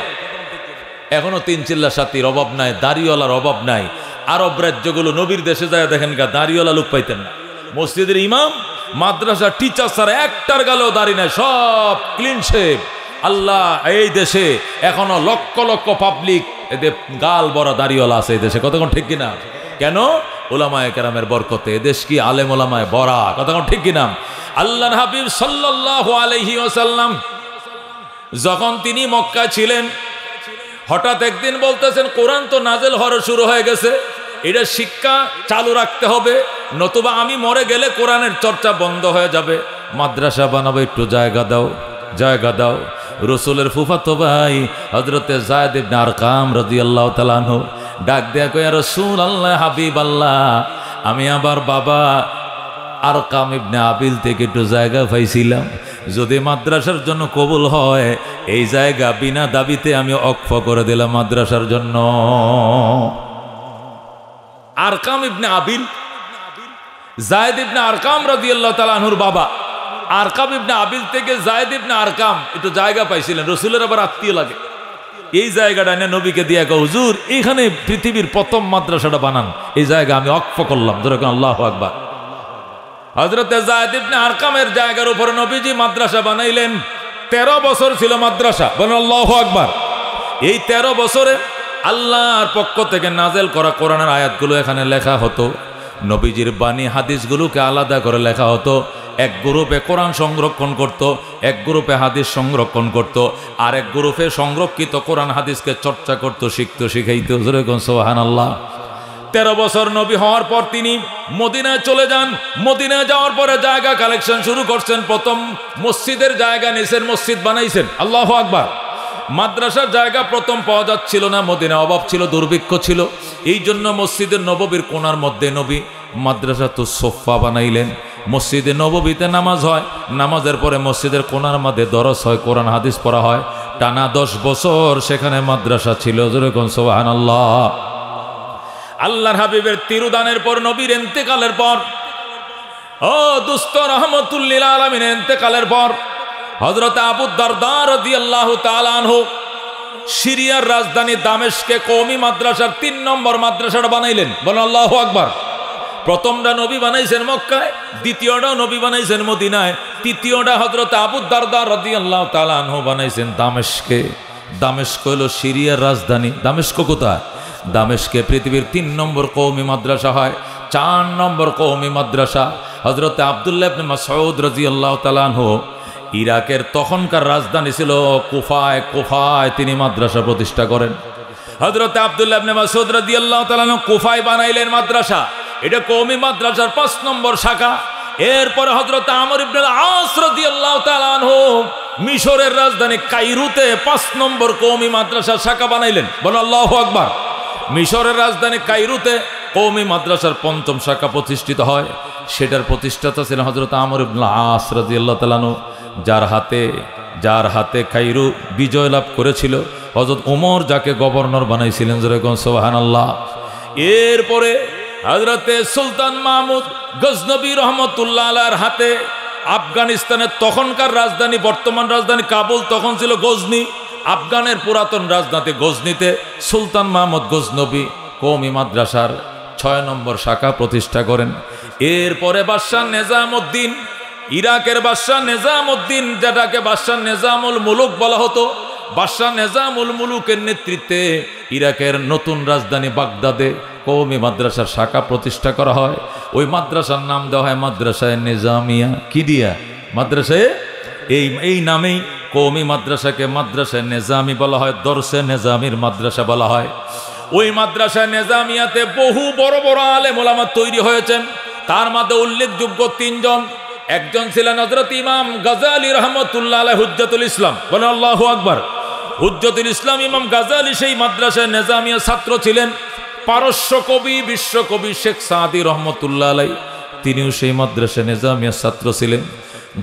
এখনো 3 চিল্লা সাথীর অভাব নাই, দাড়িওয়ালার অভাব নাই। আরব রাজ্যগুলো নবীর দেশে যায় দেখেন গা, দাড়িওয়ালা লোক পাইতেন না। মসজিদের ইমাম, মাদ্রাসা টিচার ছাড়া একটার গালেও দাড়ি নাই, সব ক্লিন শেভ। আল্লাহ এই দেশে এখনো লক্ষ লক্ষ পাবলিক এদের গাল বড় দাড়িওয়ালা আছে এই দেশে। কতক্ষণ ঠিক কিনা? কেন? উলামায়ে কেরামের বরকতে। এদেশ কি আলেম ওলামায়ে বড়া। কতক্ষণ ঠিক কিনা? আল্লাহর হাবিব সাল্লাল্লাহু আলাইহি ওয়াসাল্লাম যখন তিনি মক্কায় ছিলেন, হঠাৎ একদিন বলতেছেন কোরআন তো নাজেল হওয়া শুরু হয়ে গেছে, এটা শিক্ষা চালু রাখতে হবে। নতুবা আমি মরে গেলে কোরআনের চর্চা বন্ধ হয়ে যাবে, মাদ্রাসা বানাবো, একটু জায়গা দাও, জায়গা দাও। রসুলের ফুফাতো ভাই হযরতে যায়েদ ইবনে আরকাম রাদিয়াল্লাহু তাআলা আনহু ডাক দেয়া কয়, রাসূলুল্লাহ, হাবিব আল্লাহ, আমি আবার বাবা আরকাম ইবনে আবিল থেকে একটু জায়গা পাইছিলাম, যদি মাদ্রাসার জন্য কবুল হয় এই জায়গা বিনা দাবিতে আমি অক্ষ করে দিলাম মাদ্রাসার জন্য। আরকাম ইবনে আবিল, যায়েদ ইবনে আরকাম রাদিয়াল্লাহু তাআলা আনহুর বাবা। আরকাম ইবনে আবিল থেকে যায়েদ ইবনে আরকাম একটু জায়গা পাইছিলেন, রসুলের আবার আত্মীয় লাগে। এই জায়গাটা এনে নবীকে দিয়ে হুজুর এখানে পৃথিবীর প্রথম মাদ্রাসাটা বানান, এই জায়গা আমি অক্ষ করলাম। যেরকম আল্লাহু আকবার। হযরতে যায়েদ ইবনে আরকামের জায়গার উপরে নবীজি মাদ্রাসা বানাইলেন। 13 বছর ছিল মাদ্রাসা, বলেন আল্লাহু আকবার। এই 13 বছরে আল্লাহর পক্ষ থেকে নাজেল করা কোরআনের আয়াতগুলো এখানে লেখা হতো, নবীজির বাণী হাদিসগুলোকে আলাদা করে লেখা হতো। এক গ্রুপে কোরআন সংরক্ষণ করত, এক গ্রুপে হাদিস সংরক্ষণ করত, আর এক গ্রুপে সংরক্ষিত কোরআন হাদিসকে চর্চা করত, শিখতো, শিখাইতো। সুবহানাল্লাহ। 13 বছর নবী হওয়ার পর তিনি মদিনায় চলে যান। মদিনায় যাওয়ার পরে জায়গা কালেকশন শুরু করছেন। প্রথম মসজিদের জায়গা নিছেন, মসজিদ বানাইছেন। আল্লাহু আকবার। মাদ্রাসার জায়গা প্রথম পাওয়া যাচ্ছিল না, মদিনা অভাব ছিল, দুর্ভিক্ষ ছিল। এই জন্য মসজিদের নববীর কোণার মধ্যে নবী মাদ্রাসা তো সোফা বানাইলেন। মসজিদে নববীতে নামাজ হয়, নামাজের পরে মসজিদের কোণার মধ্যে দরস হয়, কোরআন হাদিস পড়া হয়। টানা 10 বছর সেখানে মাদ্রাসা ছিল। যেরকম সুবহানাল্লাহ। আল্লাহর হাবিবের তিরুদানের পর, নবীর ইন্তেকালের পর, ও দুস্ত রাহমাতুল লিল আলামিনের ইন্তেকালের পর হযরত আবু দারদা রাদিয়াল্লাহু তাআলা আনহু সিরিয়ার রাজধানী দামেস্কে কওমি মাদ্রাসার 3 নম্বর মাদ্রাসাটা বানাইলেন। বলেন আল্লাহু আকবার। প্রথমটা নবী বানাইছেন মক্কায়, দ্বিতীয়টাও নবী বানাইছেন মদিনায়, তৃতীয়টা হযরত আবু দারদা রাদিয়াল্লাহু তাআলা আনহু বানাইছেন দামেস্কে। দামেস্ক হলো সিরিয়ার রাজধানী। দামেস্ক কোথায়? দামেস্কে পৃথিবীর 3 নম্বর কওমি মাদ্রাসা হয়। 4 নম্বর কওমি মাদ্রাসা হযরত আব্দুল্লাহ ইবনে মাসউদ রাদিয়াল্লাহু তাআলা আনহু, ইরাকের তখনকার রাজধানী ছিল কুফায়, কুফায় তিনি মাদ্রাসা প্রতিষ্ঠা করেন। হযরত আব্দুল্লাহ ইবনে মাসউদ রাদিয়াল্লাহু তাআলা আনহু কুফায় বানাইলেন মাদ্রাসা। এটা কওমি মাদ্রাসার 5 নম্বর শাখা। এরপরে হযরত আমর ইবনে আস রাদিয়াল্লাহু তাআলা আনহু মিশরের রাজধানী কায়রোতে 5 নম্বর কওমি মাদ্রাসার শাখা বানাইলেন। বলেন আল্লাহু আকবার। মিশরের রাজধানী কায়রোতে কওমি মাদ্রাসার 5ম শাখা প্রতিষ্ঠিত হয়। সেটার প্রতিষ্ঠাতা ছিলেন হযরত আমর ইবনে আস রাদিয়াল্লাহু তাআলা আনহু, যার হাতে কায়রো বিজয় লাভ করেছিল হযরত ওমর, যাকে গভর্নর বানাইছিলেন। যেরকম সুবহানাল্লাহ। এরপরে হযরতে সুলতান মাহমুদ গজনবী রহমতুল্লাহ আলাইহির হাতে আফগানিস্তানের তখনকার রাজধানী, বর্তমান রাজধানী কাবুল, তখন ছিল গজনি। আফগানের পুরাতন রাজধানী গজনিতে সুলতান মাহমুদ গজনবী কওমি মাদ্রাসার 6 নম্বর শাখা প্রতিষ্ঠা করেন। এরপরে বাদশাহ নিজামউদ্দিন, ইরাকের বাদশাহ নিজামউদ্দিন, যেটাকে বাদশাহ নিজামুল মুলুক বলা হতো, বাদশাহ নিজামুল মুলুকের নেতৃত্বে ইরাকের নতুন রাজধানী বাগদাদে কওমি মাদ্রাসার শাখা প্রতিষ্ঠা করা হয়। ওই মাদ্রাসার নাম দেওয়া হয় মাদ্রাসায়ে নিজামিয়া। কি দিয়া? মাদ্রাসায়ে, এই নামেই কওমি মাদ্রাসাকে মাদ্রাসায়ে নিজামি বলা হয়, দরসে নিজামির মাদ্রাসা বলা হয়। ওই মাদ্রাসায়ে নিজামিয়াতে বহু বড় বড় আলেম ওলামা তৈরি হয়েছেন। তার মধ্যে উল্লেখযোগ্য 3 জন। একজন ছিলেন হযরত ইমাম গাজালি রাহমাতুল্লাহ আলাইহি, হুজ্জাতুল ইসলাম। বলেন আল্লাহু আকবার। হুজ্জাতুল ইসলাম ইমাম গাজালি সেই মাদ্রাসায়ে নিজামিয়া ছাত্র ছিলেন। পারস্য কবি, বিশ্বকবি শেখ সাদি রহমতুল্লাহ আলাইহি, তিনিও সেই মাদ্রাসায়ে নিজামিয়ার ছাত্র ছিলেন।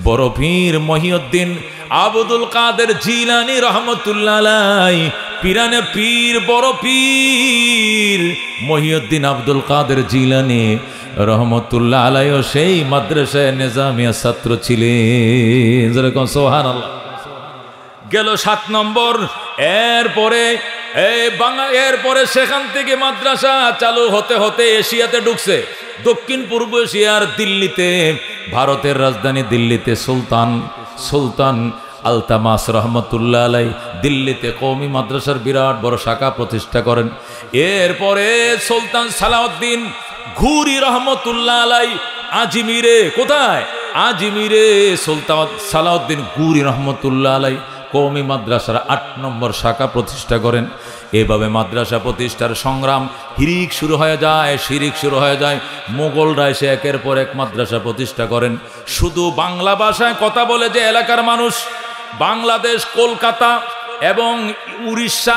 বড় পীর মহিউদ্দিন আবদুল কাদের জিলানী রহমতুল্লাহ আলাইহি, পীরানে পীর, বড় পীর মহিউদ্দিন আব্দুল কাদের জিলানী রহমতুল্লাহ আলাইহি সেই মাদ্রাসায়ে নিজামিয়া ছাত্র ছিলেন। যেরকম সুবহানাল্লাহ। গেল 7 নম্বর। এরপরে সেখান থেকে মাদ্রাসা চালু হতে হতে এশিয়াতে ঢুকছে। দক্ষিণ পূর্ব এশিয়ার দিল্লিতে, ভারতের রাজধানী দিল্লিতে সুলতান আলতামাস রহমতুল্লাহ আলাইহি দিল্লিতে কওমি মাদ্রাসার বিরাট বড় শাখা প্রতিষ্ঠা করেন। এরপরে সুলতান সালাউদ্দিন ঘুরি রহমতুল্লাহ আলাইহি আজমিরে, কোথায়? আজমিরে সুলতান সালাউদ্দিন ঘুরি রহমতুল্লাহ আলাইহি কওমি মাদ্রাসার ৮ নম্বর শাখা প্রতিষ্ঠা করেন। এভাবে মাদ্রাসা প্রতিষ্ঠার সংগ্রাম হিরিক শুরু হয়ে যায়, শিরিক শুরু হয়ে যায়। মোগলরা এসে একের পর এক মাদ্রাসা প্রতিষ্ঠা করেন। শুধু বাংলা ভাষায় কথা বলে যে এলাকার মানুষ, বাংলাদেশ, কলকাতা এবং উড়িষ্যা,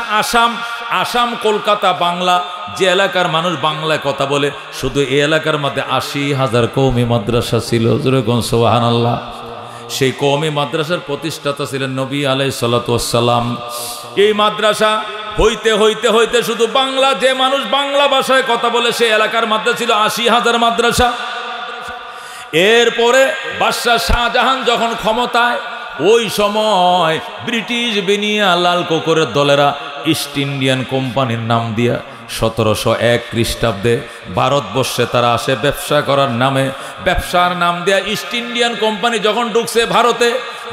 আসাম, কলকাতা, বাংলা, যে এলাকার মানুষ বাংলায় কথা বলে, শুধু এই এলাকার মধ্যে ৮০,০০০ কওমি মাদ্রাসা ছিল। যেরকম সুবহানাল্লাহ। সেই কওমি মাদ্রাসার প্রতিষ্ঠাতা ছিলেন নবী আলাইহিস সালাতু ওয়াস সালাম। এই মাদ্রাসা হইতে হইতে হইতে শুধু বাংলা, যে মানুষ বাংলা ভাষায় কথা বলে সেই এলাকার মধ্যে ছিল ৮০,০০০ মাদ্রাসা। এরপরে বাদশাহ শাহজাহান যখন ক্ষমতায়, ওই সময় ব্রিটিশ বিনিয়া লাল কোকরের দলেরা ইস্ট ইন্ডিয়ান কোম্পানির নাম দিয়া ১৭০১ খ্রিস্টাব্দে ভারতবর্ষে তারা আসে ব্যবসা করার নামে। ব্যবসার নাম দেয়া ইস্ট ইন্ডিয়ান কোম্পানি যখন ঢুকছে ভারতে,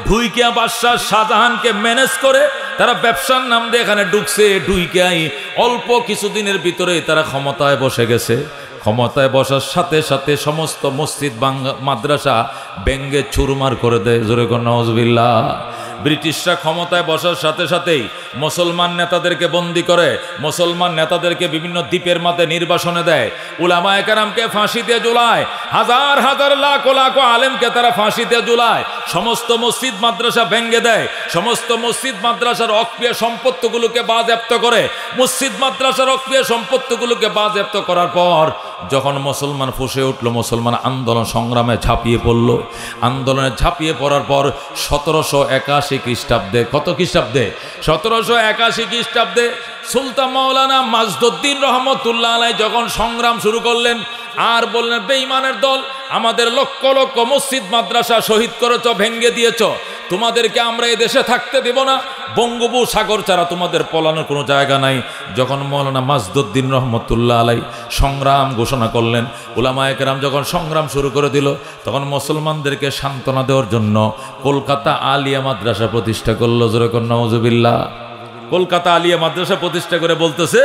ঢুইকিয়া বাদশাহ শাহজাহানকে ম্যানেজ করে তারা ব্যবসার নাম দিয়ে এখানে ঢুকছে। ঢুইকিয়াই অল্প কিছুদিনের ভিতরেই তারা ক্ষমতায় বসে গেছে। ক্ষমতায় বসার সাথে সাথে সমস্ত মসজিদ মাদ্রাসা ব্যঙ্গে চুরমার করে দেয়। জোরে কোন নাউজুবিল্লাহ। ব্রিটিশরা ক্ষমতায় বসার সাথে সাথেই মুসলমান নেতাদেরকে বন্দী করে, মুসলমান নেতাদেরকে বিভিন্ন দ্বীপের মধ্যে নির্বাসনে দেয়, উলামায়ে কেরামকে ফাঁসিতে ঝুলায়, হাজার হাজার লাখ লাখ আলেমকে তারা ফাঁসিতে ঝুলায়, সমস্ত মসজিদ মাদ্রাসা ভেঙ্গে দেয়, সমস্ত মসজিদ মাদ্রাসার অক্রিয় সম্পত্তিগুলোকে বাজেয়াপ্ত করে। মসজিদ মাদ্রাসার অক্রিয় সম্পত্তিগুলোকে বাজেয়াপ্ত করার পর যখন মুসলমান ফুঁসে উঠল, মুসলমান আন্দোলন সংগ্রামে ঝাঁপিয়ে পড়ল। আন্দোলনে ঝাঁপিয়ে পড়ার পর ১৭৮১ খ্রিস্টাব্দে, কত খ্রিস্টাব্দে? ১৭৮১ খ্রিস্টাব্দে সুলতান মাওলানা মাজদুদ্দিন রহমতুল্লাহ আলাইহি যখন সংগ্রাম শুরু করলেন আর বললেন, বেঈমানের দল, আমাদের লক্ষ লক্ষ মসজিদ মাদ্রাসা শহীদ করেছ, ভেঙ্গে দিয়েছ, তোমাদেরকে আমরা এই দেশে থাকতে দেব না, বঙ্গোপসাগর ছাড়া তোমাদের পলানোর কোনো জায়গা নাই। যখন মাওলানা মাজদুদ্দিন রহমতুল্লাহ আলাইহি সংগ্রাম ঘোষণা করলেন, উলামায়ে কেরাম যখন সংগ্রাম শুরু করে দিল, তখন মুসলমানদেরকে সান্ত্বনা দেওয়ার জন্য কলকাতা আলিয়া মাদ্রাসা প্রতিষ্ঠা করলো। যেরকম নাউজুবিল্লাহ। কলকাতা আলিয়া মাদ্রাসা প্রতিষ্ঠা করে বলতেছে,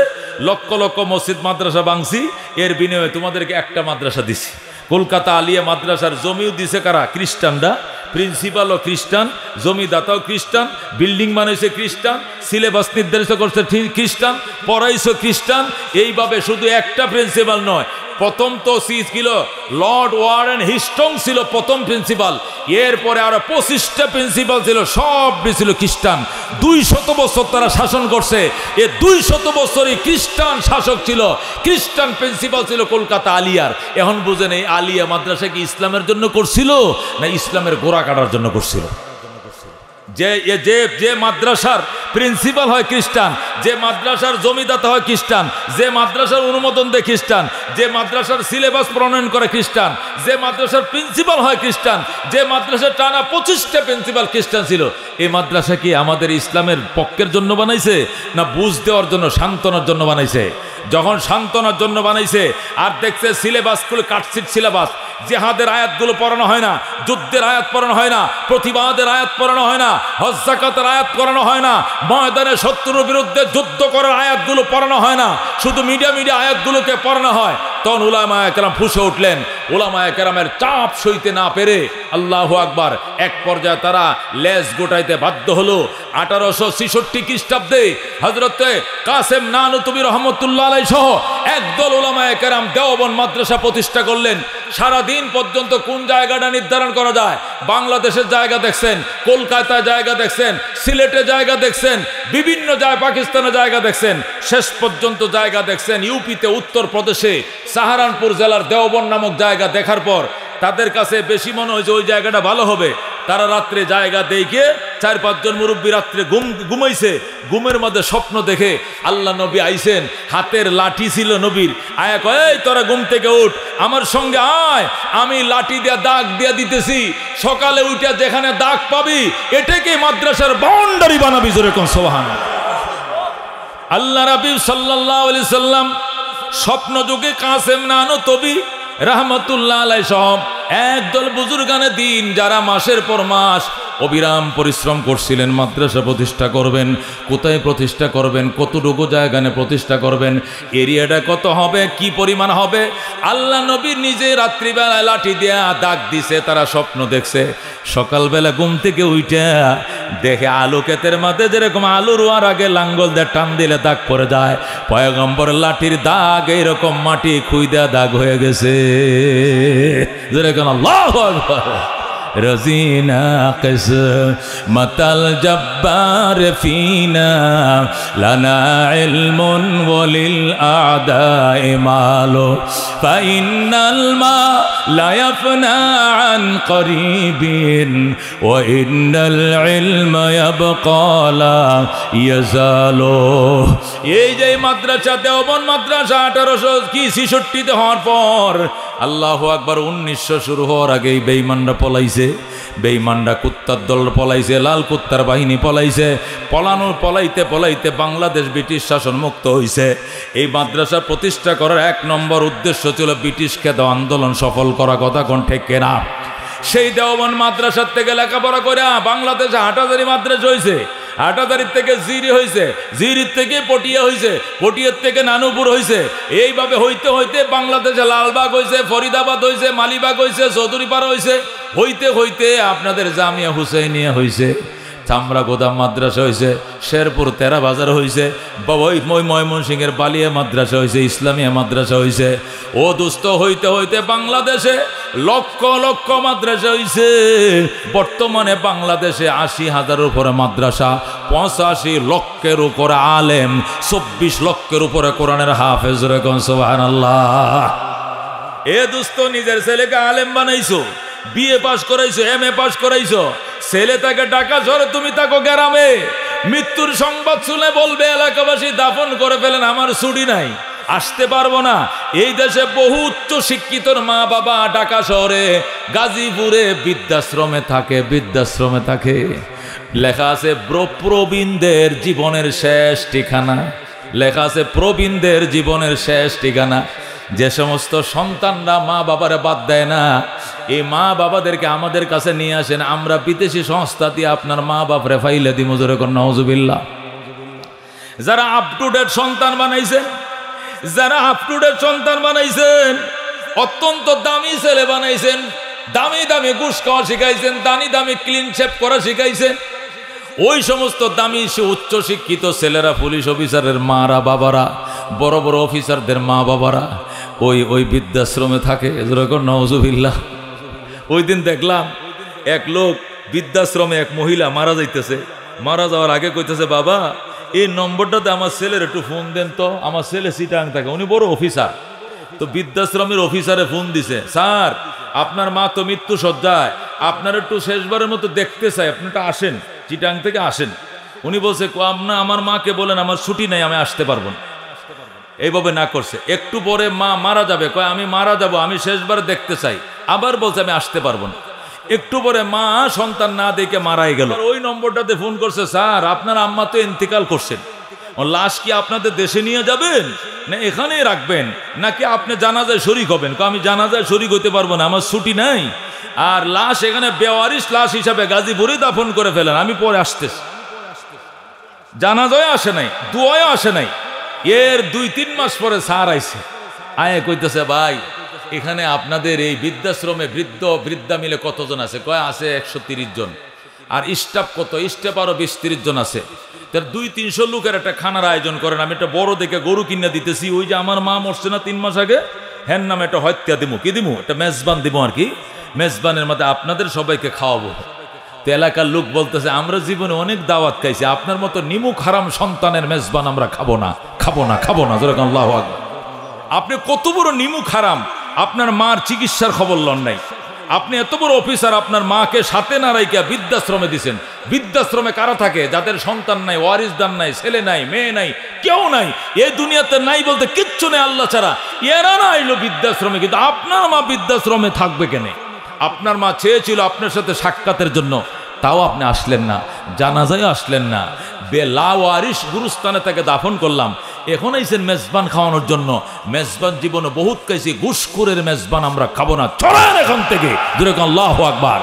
লক্ষ লক্ষ মসজিদ মাদ্রাসা ভাঙছি, এর বিনিময়ে তোমাদেরকে একটা মাদ্রাসা দিছি। কলকাতা আলিয়া মাদ্রাসার জমিও দিছে কারা? খ্রিস্টানরা। প্রিন্সিপালও খ্রিস্টান, জমিদাতাও খ্রিস্টান, বিল্ডিং বানাইছে খ্রিস্টান, সিলেবাস নির্ধারিত করছে খ্রিস্টান, পড়াইছে খ্রিস্টান। এইভাবে শুধু একটা প্রিন্সিপাল নয়, প্রথম তো ছিল লর্ড ওয়ারেন হিস্টং ছিল প্রথম প্রিন্সিপাল, এরপরে আরো 25টা প্রিন্সিপাল ছিল, সব ছিল খ্রিস্টান। 200 বছর তারা শাসন করছে। এ 200 বছরই খ্রিস্টান শাসক ছিল, খ্রিস্টান প্রিন্সিপাল ছিল কলকাতা আলিয়ার। এখন বুঝেন, এই আলিয়া মাদ্রাসা কি ইসলামের জন্য করছিল না ইসলামের গোড়া কাটার জন্য করছিল? যে মাদ্রাসার প্রিন্সিপাল হয় খ্রিস্টান, যে মাদ্রাসার জমিদাতা হয় খ্রিস্টান, যে মাদ্রাসার অনুমোদন দেয় খ্রিস্টান, যে মাদ্রাসার সিলেবাস প্রণয়ন করে খ্রিস্টান, যে মাদ্রাসার প্রিন্সিপাল হয় খ্রিস্টান, যে মাদ্রাসার টানা 25টা প্রিন্সিপাল খ্রিস্টান ছিল, এই মাদ্রাসা কি আমাদের ইসলামের পক্ষের জন্য বানাইছে না বুঝ দেওয়ার জন্য, সান্ত্বনার জন্য বানাইছে? যখন সান্ত্বনার জন্য বানাইছে আর দেখছে সিলেবাসগুলো কাটছিট সিলেবাস, জিহাদের আয়াতগুলো পড়ানো হয় না, যুদ্ধের আয়াত পড়ানো হয় না, প্রতিবাদের আয়াত পড়ানো হয় না, হজ যাকাতের আয়াত পড়ানো হয় না, ময়দানে শত্রুর বিরুদ্ধে যুদ্ধ করার আয়াতগুলো পড়ানো হয় না, শুধু মিডিয়া আয়াতগুলোকে পড়ানো হয়। তখন উলামায়ে কেরাম ফুঁসে উঠলেন। উলামায়ে কেরামের চাপ সইতে না পেরে, আল্লাহু আকবার, এক পর্যায়ে তারা লেজ গোটাইতে বাধ্য হলো। 1866 খ্রিস্টাব্দে হযরতে কাসেম নানুতুবি রহমতুল্লাহ আলাইহি সহ একদল উলামায়ে কেরাম দেওবন্দ মাদ্রাসা প্রতিষ্ঠা করলেন। সারাদিন পর্যন্ত কোন জায়গাটা নির্ধারণ করা যায়, বাংলাদেশের জায়গা দেখছেন, কলকাতায় জায়গা দেখছেন, সিলেটে জায়গা দেখছেন, বিভিন্ন জায়গায় পাকিস্তানের জায়গা দেখছেন, শেষ পর্যন্ত জায়গা দেখছেন ইউপিতে, উত্তরপ্রদেশে সাহারানপুর জেলার দেওবন্দ নামক জায়গা দেখার পর তাদের কাছে বেশি মনে হয় যে ওই জায়গাটা ভালো হবে। তারা রাত্রে জায়গা দেখে 4-5 জন মুরব্বী রাত্রে ঘুমাইছে, ঘুমের মধ্যে স্বপ্ন দেখে আল্লাহ নবী আইছেন, হাতের লাঠি ছিল নবীর। আয়া কয়, এই তোরা ঘুম থেকে উঠ, আমার সঙ্গে আয়, আমি লাঠি দিয়া দাগ দিয়া দিতেছি, সকালে উঠে যেখানে দাগ পাবি এটাকে মাদ্রাসার বাউন্ডারি বানাবি। জোরে কোন সুবহানাল্লাহ। আল্লাহ রাব্বি সাল্লাল্লাহু আলাইহি সাল্লাম স্বপ্ন যুগে কাসেম নানুতুবি রাহমাতুল্লাহ আলাইহি সব একদল বুজুর্গানে দিন যারা মাসের পর মাস অবিরাম পরিশ্রম করছিলেন মাদ্রাসা প্রতিষ্ঠা করবেন। কোথায় প্রতিষ্ঠা করবেন, কতটুকু জায়গানে প্রতিষ্ঠা করবেন, এরিয়াটা কত হবে, কি পরিমাণ হবে, আল্লাহ নবী নিজে রাত্রিবেলায় লাঠি দিয়া দাগ দিছে, তারা স্বপ্ন দেখছে। সকালবেলা ঘুম থেকে উঠে দেখে আলু ক্ষেতের মাঝে যেরকম আলু রোয়ার আগে লাঙ্গল দিয়ে টান দিলে দাগ পড়ে যায়, পয়গম্বরের লাঠির দাগ এইরকম মাটি খুই দেয়া দাগ হয়ে গেছে। যেরকম আল্লাহু আকবার। رزينا قسمة الجبار فينا لنا علم وللأعداء مال فإن الماء لا يفنى عن قريب وإن العلم يبقى لا يزال। এই যে মাদ্রাসা দেওবন্দ মাদ্রাসা 1866 হওয়ার পর আল্লাহু আকবার 1900 শুরু হওয়ার আগেই বেঈমানরা পলাইছে, বেঈমানরা কুত্তার দল পলাইছে, লাল কুত্তার বাহিনী পলাইছে, পলাইতে পলাইতে বাংলাদেশ ব্রিটিশ শাসন মুক্ত হইছে। এই মাদ্রাসা প্রতিষ্ঠা করার 1 নম্বর উদ্দেশ্য ছিল ব্রিটিশকে দেওয়া আন্দোলন সফল করা, কথা কোন ঠিক কিনা? সেই দেওবন্দ মাদ্রাসার থেকে লেখাপড়া করে বাংলাদেশে হাটাজারি মাদ্রাসা হয়েছে, হাটাজারির থেকে জিরি হয়েছে, জিরির থেকে পটিয়া হয়েছে, পটিয়ার থেকে নানুপুর হয়েছে। এইভাবে হইতে হইতে বাংলাদেশে লালবাগ হয়েছে, ফরিদাবাদ হয়েছে, মালিবাগ হয়েছে, চৌধুরীপাড়া হয়েছে, হইতে হইতে আপনাদের জামিয়া হুসাইনিয়া হয়েছে, চামড়া গোদাম মাদ্রাসা হয়েছে, শেরপুর তেরা বাজার হয়েছে, ময়মনসিংহের বালিয়া মাদ্রাসা হয়েছে, ইসলামিয়া মাদ্রাসা হয়েছে। ও দুস্থ হইতে হইতে বাংলাদেশে লক্ষ লক্ষ মাদ্রাসা হয়েছে। বর্তমানে বাংলাদেশে 80,000-এর উপরে মাদ্রাসা, 85 লক্ষের উপরে আলেম, 24 লক্ষের উপরে কোরআনের হাফেজ। সুবহানাল্লাহ। এ দুস্থ নিজের ছেলেকে আলেম বানাইছো, বিএ পাস করাইছো, এমএ পাস করাইছো, ছেলে তাকে ঢাকা শহরে, তুমি তাকে গ্রামে। মৃত্যুর সংবাদ শুনে বলবে এলাকাবাসী দাফন করে ফেলেন, আমার ছুটি নাই, আসতে পারবো না। এই দেশে বহু উচ্চ শিক্ষিতর মা বাবা ঢাকা শহরে, গাজীপুরে বৃদ্ধাশ্রমে থাকে, বৃদ্ধাশ্রমে থাকে। লেখা আছে প্রবীণদের জীবনের শেষ ঠিকানা, লেখা আছে প্রবীণদের জীবনের শেষ ঠিকানা। যে সমস্ত সন্তানরা মা বাবারে বাদ দেয় না, এই মা বাবাদেরকে আমাদের কাছে নিয়ে আসেন, আমরা বিদেশি সংস্থা দিয়ে আপনার মা বাপরে ফাইলে দি মজুরে কর নাউজুবিল্লাহ। যারা আপ টু ডেট সন্তান বানাইছেন, যারা আপ টু ডেট সন্তান বানাইছেন, অত্যন্ত দামি ছেলে বানাইছেন, দামি দামি ঘুষ খাওয়া শিখাইছেন, দামি দামি ক্লিন শেপ করা শিখাইছেন, ওই সমস্ত দামি উচ্চ শিক্ষিত ছেলেরা, পুলিশ অফিসারের মারা বাবারা, বড় বড় অফিসারদের মা বাবারা ওই বৃদ্ধাশ্রমে থাকে। নাউজুবিল্লাহ। ওই দিন দেখলাম এক লোক বৃদ্ধাশ্রমে, এক মহিলা মারা যাইতেছে, মারা যাওয়ার আগে কইতেছে, বাবা এই নম্বরটাতে আমার ছেলের একটু ফোন দেন তো, আমার ছেলে চিটাং থাকে, উনি বড় অফিসার। তো বৃদ্ধাশ্রমের অফিসারে ফোন দিছে, স্যার আপনার মা তো মৃত্যু সজ্জায়, আপনার একটু শেষবারের মতো দেখতে চাই, আপনি একটু আসেন, চিটাং থেকে আসেন। উনি বলছে, আমার মাকে বলেন আমার ছুটি নাই, আমি আসতে পারবো না। এইভাবে না করছে। একটু পরে মা মারা যাবে, কয় আমি মারা যাব, আমি শেষবার দেখতে চাই, আবার বলছে আমি আসতে পারবো না। একটু পরে মা সন্তান না দেখে মারাই গেল। ওই নম্বরটাতে ফোন করছে, স্যার আপনার আম্মা তো ইন্তেকাল করছেন, লাশ কি আপনাদের দেশে নিয়ে যাবেন না এখানেই রাখবেন, নাকি আপনি জানাজায় শরীক হবেন? আমি জানাজায় শরীক হইতে পারবো না, আমার ছুটি নাই, আর লাশ এখানে বেওয়ারিশ লাশ হিসাবে গাজীপুরে দাফন করে ফেলেন, আমি পরে আসতেছি। জানাজায় আসে নাই, দুয়ায় আসে নাই। এর 2-3 মাস পরে স্যার আইছে, আয়ে কইতেছে, ভাই এখানে আপনাদের এই বৃদ্ধাশ্রমে বৃদ্ধা মিলে কতজন আছে? কয় আছে 130 জন। আর স্টাফ কত? স্টাফ আরো 20-30 জন আছে। তার 200-300 লোকের একটা খানার আয়োজন করেন। আমি একটা বড় দেখে গরু কিনে দিতেছি, ওই যে আমার মা মরছে না 3 মাস আগে, হ্যান নামে একটা হত্যা দিব, কি দিব, একটা মেজবান দিব আর কি, মেজবানের মধ্যে আপনাদের সবাইকে খাওয়াবো। তো এলাকার লোক বলতেছে, আমরা জীবনে অনেক দাওয়াত খাইছি, আপনার মতো নিমুখ হারাম সন্তানের মেজবান আমরা খাবো না, খাবো না, খাবো না। যেরকম আল্লাহু আকবার। আপনি কত বড় নিমুখ হারাম, আপনার মার চিকিৎসার খবর লন নাই। আপনি এত বড় অফিসার, আপনার মাকে সাথে না রাইকা বৃদ্ধাশ্রমে দিছেন। বৃদ্ধাশ্রমে কারা থাকে? যাদের সন্তান নাই, ওয়ারিসদার নাই, ছেলে নাই, মেয়ে নাই, কেউ নাই, এই দুনিয়াতে নাই বলতে কিচ্ছু নেই আল্লাহ ছাড়া। এরা না আইলো বৃদ্ধাশ্রমে, কিন্তু আপনার মা বৃদ্ধাশ্রমে থাকবে কেন? আপনার মা চেয়েছিল আপনার সাথে সাক্ষাতের জন্য, তাও আপনি আসলেন না, জানাজায় আসলেন না, বেলাওয়ারিশ গুরুস্থানে তাকে দাফন করলাম, এখন আইছেন মেজবান খাওয়ানোর জন্য। মেজবান জীবনে বহুত খাইছি, ঘুষখোরের মেজবান আমরা খাবো না, চলেন এখান থেকে। দূরে আল্লাহু আকবার।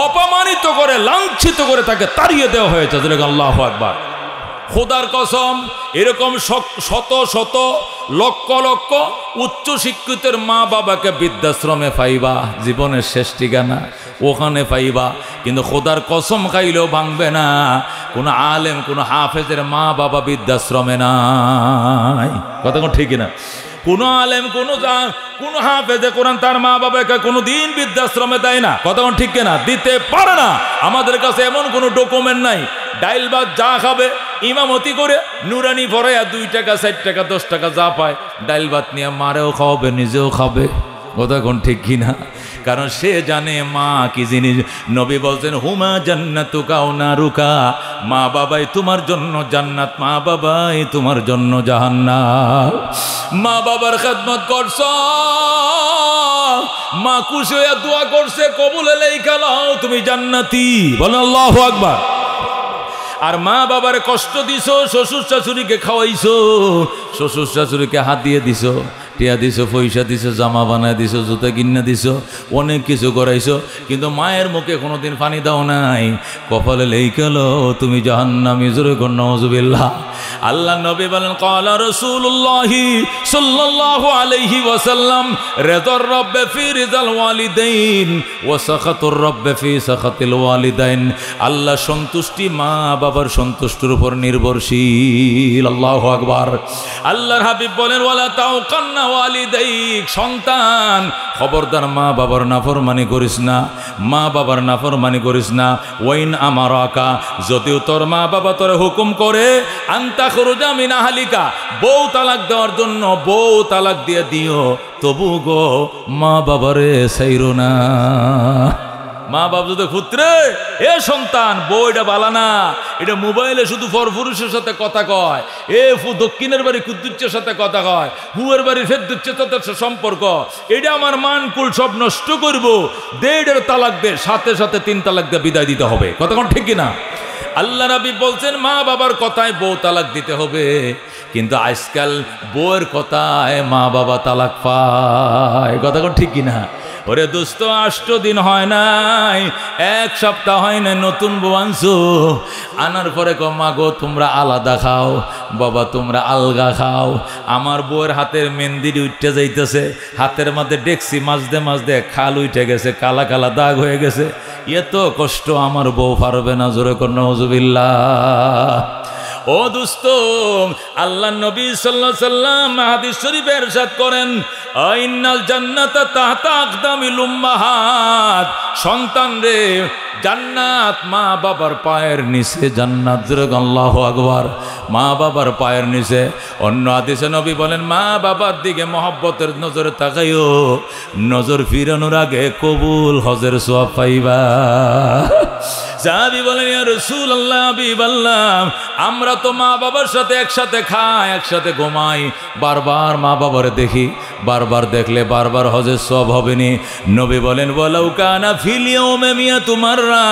অপমানিত করে, লাঞ্ছিত করে তাকে তাড়িয়ে দেওয়া হয়েছে। দূরে আল্লাহু আকবার। খোদার কসম এরকম শত শত লক্ষ লক্ষ উচ্চ শিক্ষিতের মা বাবাকে বৃদ্ধাশ্রমে পাইবা, জীবনের শেষ ঠিকানা ওখানে পাইবা, কিন্তু খোদার কসম খাইলেও ভাঙবে না কোনো আলেম কোনো হাফেজের মা বাবা বৃদ্ধাশ্রমে নাই। কথা কোন ঠিক না? কোনো আলেম কোনো হাফেজে কোরআন তার মা বাবাকে কোনো দিন বৃদ্ধাশ্রমে দেয় না। কথা কোন ঠিক না? দিতে পারে না। আমাদের কাছে এমন কোনো ডকুমেন্ট নাই। ডাইল ভাত যা খাবে ইমামতি করে নুরানি ভরাইয়া 2 টাকা 4 টাকা 10 টাকা যা পায় ডাইল ভাত নিয়ে মারেও খাওয়াবে, নিজেও খাবে। কথা কোন ঠিক কিনা? কারণ সে জানে মা কি জিনিস। নবী বলছেন হুমা জান্নাতুকা ওয়া নারুকা, মা বাবাই তোমার জন্য জান্নাত, মা বাবাই তোমার জন্য জাহান্নাম। মা বাবার খেদমত করছ, মা খুশি হয়ে দোয়া করছে, কবুল লেখা লাও তুমি জান্নাতি। বলেন আল্লাহু আকবার। আর মা বাবার কষ্ট দিছো, শ্বশুর শাশুড়িকে খাওয়াইছো, শ্বশুর শাশুড়িকে হাত দিয়ে দিছো, টিয়া দিছো, পয়সা দিছো, জামা বানায় দিছো, জুতা কিনা দিছো, অনেক কিছু করাইছো, কিন্তু মায়ের মুখে কোনোদিন পানি দাও নাই। কপালে লেখলো তুমি জাহান্নামী। জোরে কোন নাউজুবিল্লাহ। আল্লাহ নবী বলেন ক্বালা রাসূলুল্লাহি সাল্লাল্লাহু আলাইহি ওয়াসাল্লাম রিদার রাব্বি ফি রিদাল ওয়ালিদাইন ওয়া সাখাতুর রাব্বি ফি সাখাতিল ওয়ালিদাইন। আল্লাহ সন্তুষ্টি মা বাবার সন্তুষ্টির উপর নির্ভরশীল। আল্লাহু আকবার। আল্লাহর হাবিব বলেন ওয়ালা তাওকান্না ওয়ালিদাইক, সন্তান খবরদার মা বাবার নাফরমানি করিস না, মা বাবার নাফরমানি করিস না। ওয়াইন আমারাকা, যদিও তোর মা বাবা তোর হুকুম করে আনতা খুরুজা মিন আহলিকা, বউ তালাক দেওয়ার জন্য বউ তালাক দিয়ে দিও, তবু গো মা বাবারে ছাইরো না। মা বাপ যদি পুত্রে এ সন্তান বউ এটা বালা না, এটা মোবাইলে শুধু পরপুরুষের সাথে কথা কয়, এ দক্ষিণের বাড়ি কুদ্দুচ্ছের সাথে কথা কয়, হুয়ের বাড়ির ফেদ্দুচ্ছের সাথে সম্পর্ক, এটা আমার মানকুল সব নষ্ট করবো, দেড় তালাক দে, সাথে সাথে 3 তালাক দিয়ে বিদায় দিতে হবে। কথা কোন ঠিক কিনা? আল্লাহ নবী বলছেন মা বাবার কথায় বউ তালাক দিতে হবে, কিন্তু আজকাল বউয়ের কথায় মা বাবা তালাক পায়। কথা কোন ঠিক কিনা? ওরে দোস্ত, 8 দিন হয় নাই, 1 সপ্তাহ হয় নাই, নতুন বউ আনছো, আনার পরে মা গো তোমরা আলাদা খাও, বাবা তোমরা আলগা খাও। আমার বউয়ের হাতের মেহেন্দি উঠতে যাইতেছে, হাতের মধ্যে ডেকসি মাজতে মাজতে খাল উঠে গেছে, কালা কালা দাগ হয়ে গেছে, এত কষ্ট আমার বউ পারবে না। জোরে কর নাউজুবিল্লাহ। ও দোস্ত, আল্লাহ নবী সাল্লাল্লাহু আলাইহি সাল্লাম হাদিস শরীফে ইরশাদ করেন ইন্নাল জান্নাতা তাহতা আকদামিল উম্মাহাত, সন্তান রে জান্নাত মা বাবার পায়ের নিচে, জান্নাত। আল্লাহু আকবার। মা বাবার পায়ের নিচে। অন্য হাদিসে নবী বলেন মা বাবার দিকে মহব্বতের নজরে তাকাইও, নজর ফিরানোর আগে কবুল হজের সওয়াব পাইবা। সাহাবী বলেন ইয়া রাসূলুল্লাহ, হাবিবাল্লাহ, আমরা তো মা বাবার সাথে একসাথে খাই, একসাথে ঘুমাই, বারবার মা বাবারে দেখি, বারবার দেখলে বারবার হজের সওয়াব হবে নি। নবী বলেন ওয়ালাউ কানা ফিল ইয়াউমি মিয়াতু মাররা,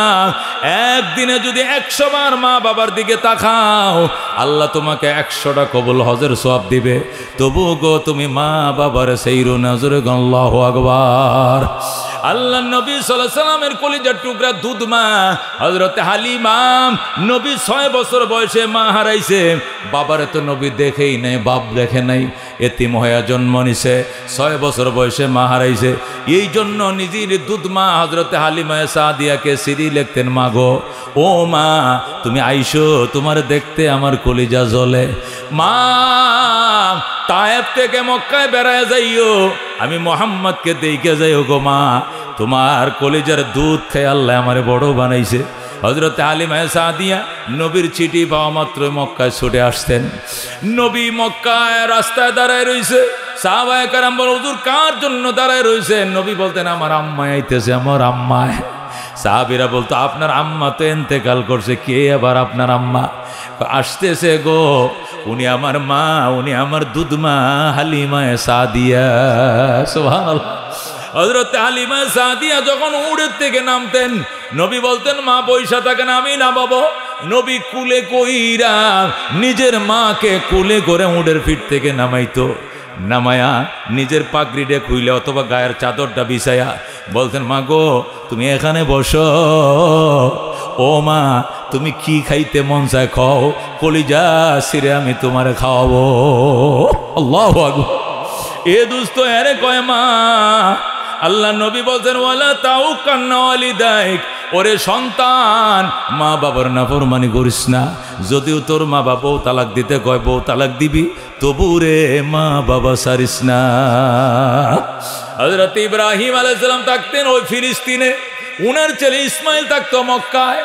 একদিনে যদি 100 বার মা বাবার দিকে তাকাও, আল্লাহ তোমাকে 100টা কবুল হজের সওয়াব দিবে। তবু গো তুমি মা বাবারে সেইরো না। জোরে আল্লাহু আকবার। আল্লাহ নবী সাল্লাল্লাহু আলাইহি সাল্লামের কলিজার টুকরা দুধ মা হযরতে হালিমা, নবী 6 বছর বয়সে মা হারাইছে, বাবারে তো নবী দেখেই নাই, বাপ দেখে নাই, এতিম হয়ে জন্ম নিছে, 6 বছর বয়সে মা হারাইছে। এই জন্য নিজের দুধ মা হযরতে হালিমা সাদিয়াকে সিরি লিখতেন, মা গো ও মা তুমি আইসো, তোমার দেখতে আমার কলিজা জ্বলে। মা তায়েব থেকে মক্কায় বেড়ায় যাইও, আমি মোহাম্মদকে দেখে যাইও গো মা, তোমার কলিজার দুধ খেয়ে আল্লাহ আমারে বড় বানাইছে। হযরতে হালিমা সাদিয়া নবীর চিঠি পাওয়া মাত্র মক্কায় ছুটে আসতেন। নবী মক্কায় রাস্তায় দাঁড়ায় রইছে, সাহাবায়ে কেরাম বলেন হুজুর কার জন্য দাঁড়ায় রইছেন? নবী বলতেন আমার আম্মা আইতেছে, আমার আম্মায়। সাহাবীরা বলতো আপনার আম্মা তো ইন্তেকাল করছে, কে আবার আপনার আম্মা? আসতেছে গো, উনি আমার মা, উনি আমার দুধ মা হালিমা সাদিয়া। সুবহানাল্লাহ। হযরতে হালিমা সাদিয়া যখন উড়ের থেকে নামতেন, নবী বলতেন মা পয়সা থাকেন, আমি নামাবো। নবী কুলে কইরা নিজের মাকে কুলে করে উড়ের পিঠ থেকে নামাইতো, নামায়া নিজের পাগড়িটা খুইলে অথবা গায়ের চাদরটা বিছায়া বলতেন মা গো তুমি এখানে বসো, ও মা তুমি কি খাইতে মন চায় খাও, কলিজা সিরে আমি তোমারে খাওয়াবো। আল্লাহু আকবার। এ দুস্থ আরে কয় মা, আল্লাহ নবী বলছেন ওয়ালা তাউকান্না ওয়ালিদাইক, ওরে সন্তান মা বাবার নাফরমানি করিস না। যদিও তোর মা বাবাও তালাক দিতে কয়, বউ তালাক দিবি, তবু রে মা বাবা সারিস না। হযরত ইব্রাহিম আলাইহিস সালাম থাকতেন ওই ফিলিস্তিনে, উনার ছেলে ইসমাইল থাকতো মক্কায়।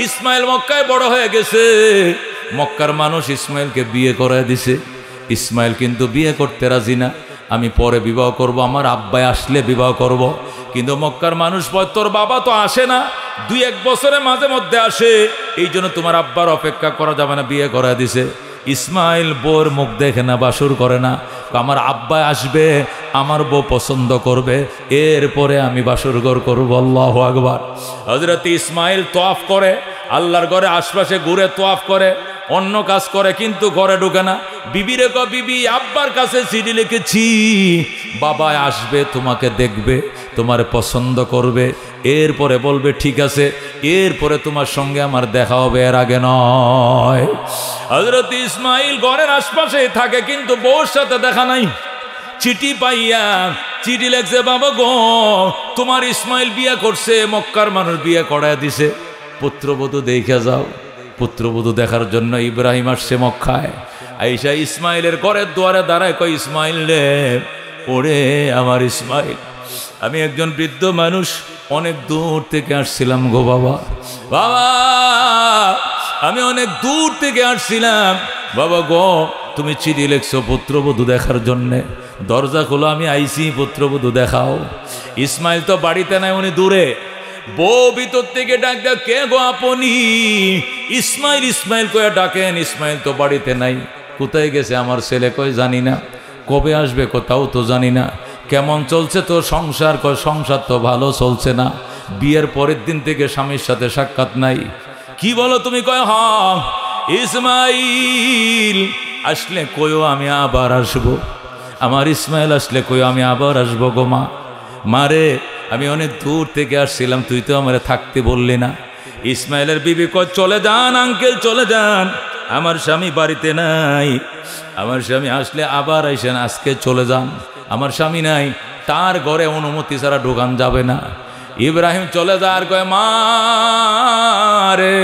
ইসমাইল মক্কায় বড় হয়ে গেছে, মক্কার মানুষ ইসমাইলকে বিয়ে করে দিছে। ইসমাইল কিন্তু বিয়ে করতে রাজি না, আমি পরে বিবাহ করব, আমার আব্বাই আসলে বিবাহ করব। কিন্তু মক্কার মানুষ বলে তোর বাবা তো আসে না, 2-1 বছরে মাঝে মধ্যে আসে, এই জন্য তোমার আব্বার অপেক্ষা করা যাবে না, বিয়ে করে দিছে। ইসমাইল বউর মুখ দেখে না, বাসুর করে না, আমার আব্বা আসবে, আমার বউ পছন্দ করবে, এরপরে আমি বাসুর ঘর করবো। আল্লাহু আকবার। হযরত ইসমাইল তোয়াফ করে, আল্লাহর ঘরে আশপাশে ঘুরে তোয়াফ করে, অন্য কাজ করে, কিন্তু ঘরে ঢুকে না। বিবিরে কয় বিবি আব্বার কাছে চিঠি লিখেছি, বাবা আসবে, তোমাকে দেখবে, তোমার পছন্দ করবে, এরপরে বলবে ঠিক আছে, এরপরে তোমার সঙ্গে আমার দেখা হবে, এর আগে নয়। হযরত ইসমাইল ঘরের আশপাশে থাকে, কিন্তু বউর সাথে দেখা নাই। চিঠি পাইয়া চিঠি লেখছে, বাবা গো তোমার ইসমাইল বিয়ে করছে, মক্কার মানুষ বিয়ে করায় দিছে, পুত্রবধূ দেখে যাও। পুত্রবধূ দেখার জন্য ইব্রাহিম আসছে মক্কায়। আইসা ইসমাইলের ঘরের দুয়ারে দাঁড়ায়, কয় ইসমাইল রে, ওরে আমার ইসমাইল, আমি একজন বৃদ্ধ মানুষ, অনেক দূর থেকে আসছিলাম গো বাবা, বাবা আমি অনেক দূর থেকে আসছিলাম, বাবা গো তুমি চিঠি লেখছো পুত্রবধূ দেখার জন্যে, দরজা খোলো, আমি আইসি, পুত্রবধূ দেখাও। ইসমাইল তো বাড়িতে নাই, উনি দূরে। বউ ভিতর থেকে ডাক দেয়, কে গো আপনি? ইসমাইল ইসমাইল কয়ে ডাকেন, ইসমাইল তো বাড়িতে নাই, কোথায় গেছে আমার ছেলে? কয় জানি না। কবে আসবে? কোথাও তো জানি না। কেমন চলছে তো সংসার? কয় সংসার তো ভালো চলছে না, বিয়ের পরের দিন থেকে স্বামীর সাথে সাক্ষাৎ নাই। কি বলো তুমি? কয় হ্যাঁ। ইসমাইল আসলে কয়ও আমি আবার আসবো, আমার ইসমাইল আসলে কয়ও আমি আবার আসবো গো মা। মারে আমি অনেক দূর থেকে আসছিলাম, তুই তো আমার থাকতে বললি না। ইসমাইলের বিবি কয় চলে যান আঙ্কেল, চলে যান, আমার স্বামী বাড়িতে নাই, আমার স্বামী আসলে আবার আইসেন, আজকে চলে যান, আমার স্বামী নাই, তার ঘরে অনুমতি ছাড়া ঢোকান যাবে না। ইব্রাহিম চলে যাওয়ার কয় মা রে,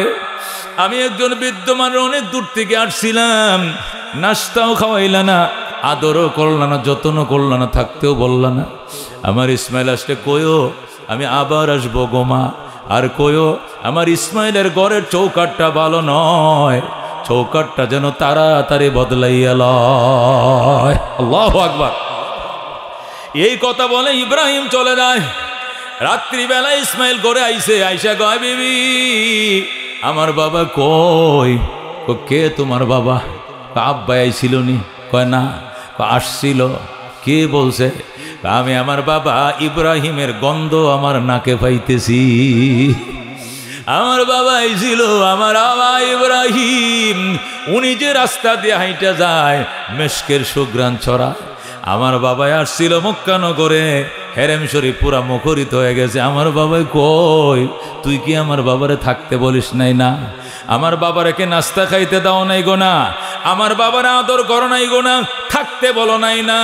আমি একজন বৃদ্ধ মানুষ, অনেক দূর থেকে আসছিলাম, নাস্তাও খাওয়াইলা না, আদরও করলা না, যত্ন করলা না, থাকতেও বললা না। আমার ইসমাইল আসলে কয়ও আমি আবার আসবো গো মা। আর কয়ও আমার ইসমাইলের ঘরের চৌকাটটা ভালো নয়, চৌকাটটা যেন তাড়াতাড়ি বদলাইয়া লয়। আল্লাহু আকবার। এই কথা বলে ইব্রাহিম চলে যায়। রাত্রিবেলা ইসমাইল ঘরে আইসে, আইসা কয় বিবি আমার বাবা কই? কে তোমার বাবা? আব্বা আইছিল নি? কয় না। আসছিল। কে বলছে? আমি আমার বাবা ইব্রাহিমের গন্ধ আমার নাকে পাইতেছি। আমার বাবা আইছিল, আমার বাবা ইব্রাহিম, উনি যে রাস্তা দিয়ে হাইটা যায় মেশকের সুঘ্রাণ ছড়ায়। আমার বাবা আসছিল মক্কা নগরে, হেরেম শরীফ পুরা মুখরিত হয়ে গেছে। আমার বাবাই কই? তুই কি আমার বাবারে থাকতে বলিস নাই না? আমার বাবারে নাস্তা খাইতে দাও নাই গো না, আমার বাবার আদর করো নাই গো না, থাকতে বলো নাই না।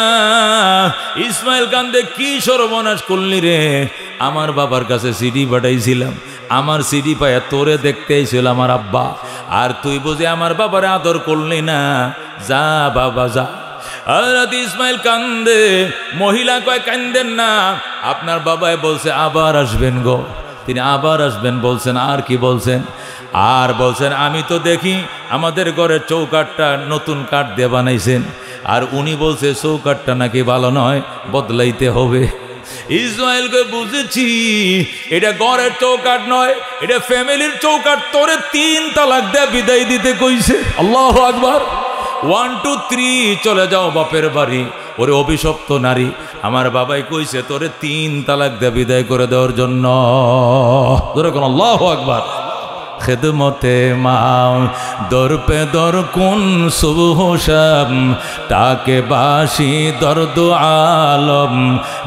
ইসমাইল কান্দে, কি সর্বনাশ করলি রে? আমার বাবার কাছে সিডি পাঠাইছিলাম, আমার সিডি পাইয়া তোরে দেখতে আইছিল আমার আব্বা, আর তুই বুঝে আমার বাবারে আদর করলি না। যা বাবা যা। হযরত ইসমাইল কান্দে। মহিলা কয় কান্দেন না, আপনার বাবাই বলছে আবার আসবেন গো। তিনি আবার আসবেন বলছেন। আর কি বলছেন? আর বলছেন আমি তো দেখি আমাদের ঘরের চৌকাটটা নতুন কাঠ দিয়ে বানাইছেন, আর উনি বলছে চৌকাটটা নাকি ভালো নয়, বদলাইতে হবে। ইসমাইলকে বুঝেছি এটা ঘরের চৌকাট নয়, এটা ফ্যামিলির চৌকাট। তোরে 3 তালাক দিয়ে বিদায় দিতে কইছে। আল্লাহু আকবার। 1 2 3 চলে যাও বাপের বাড়ি। ওরে অভিশপ্ত নারী, আমার বাবাই কইছে তোরে 3 তালাক দিয়ে বিদায় করে দেওয়ার জন্য। আল্লাহু আকবার। খেদমতে মা দর পে দর কুন সুবহ শাম তাকে বাসি দর্দ আলম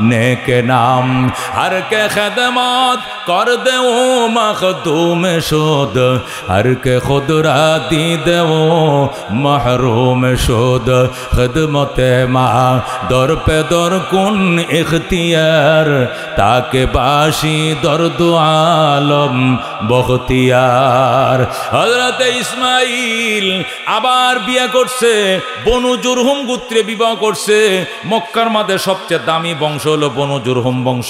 নেকে নাম हर के खदमत कर दे वो मखदूम शुद हर के खुदरा दी दे वो महरूम शुद खदमत माँ दर पे दर कुन इख्तियार ताके बाशी दर्द आलम बख्तियार हजरत इस्माइल আবার বিয়ে করছে বনু জুরহুম গোত্রে বিবাহ করছে মক্কার মধ্যে সবচেয়ে দামি বংশ হলো বনু জুরহুম বংশ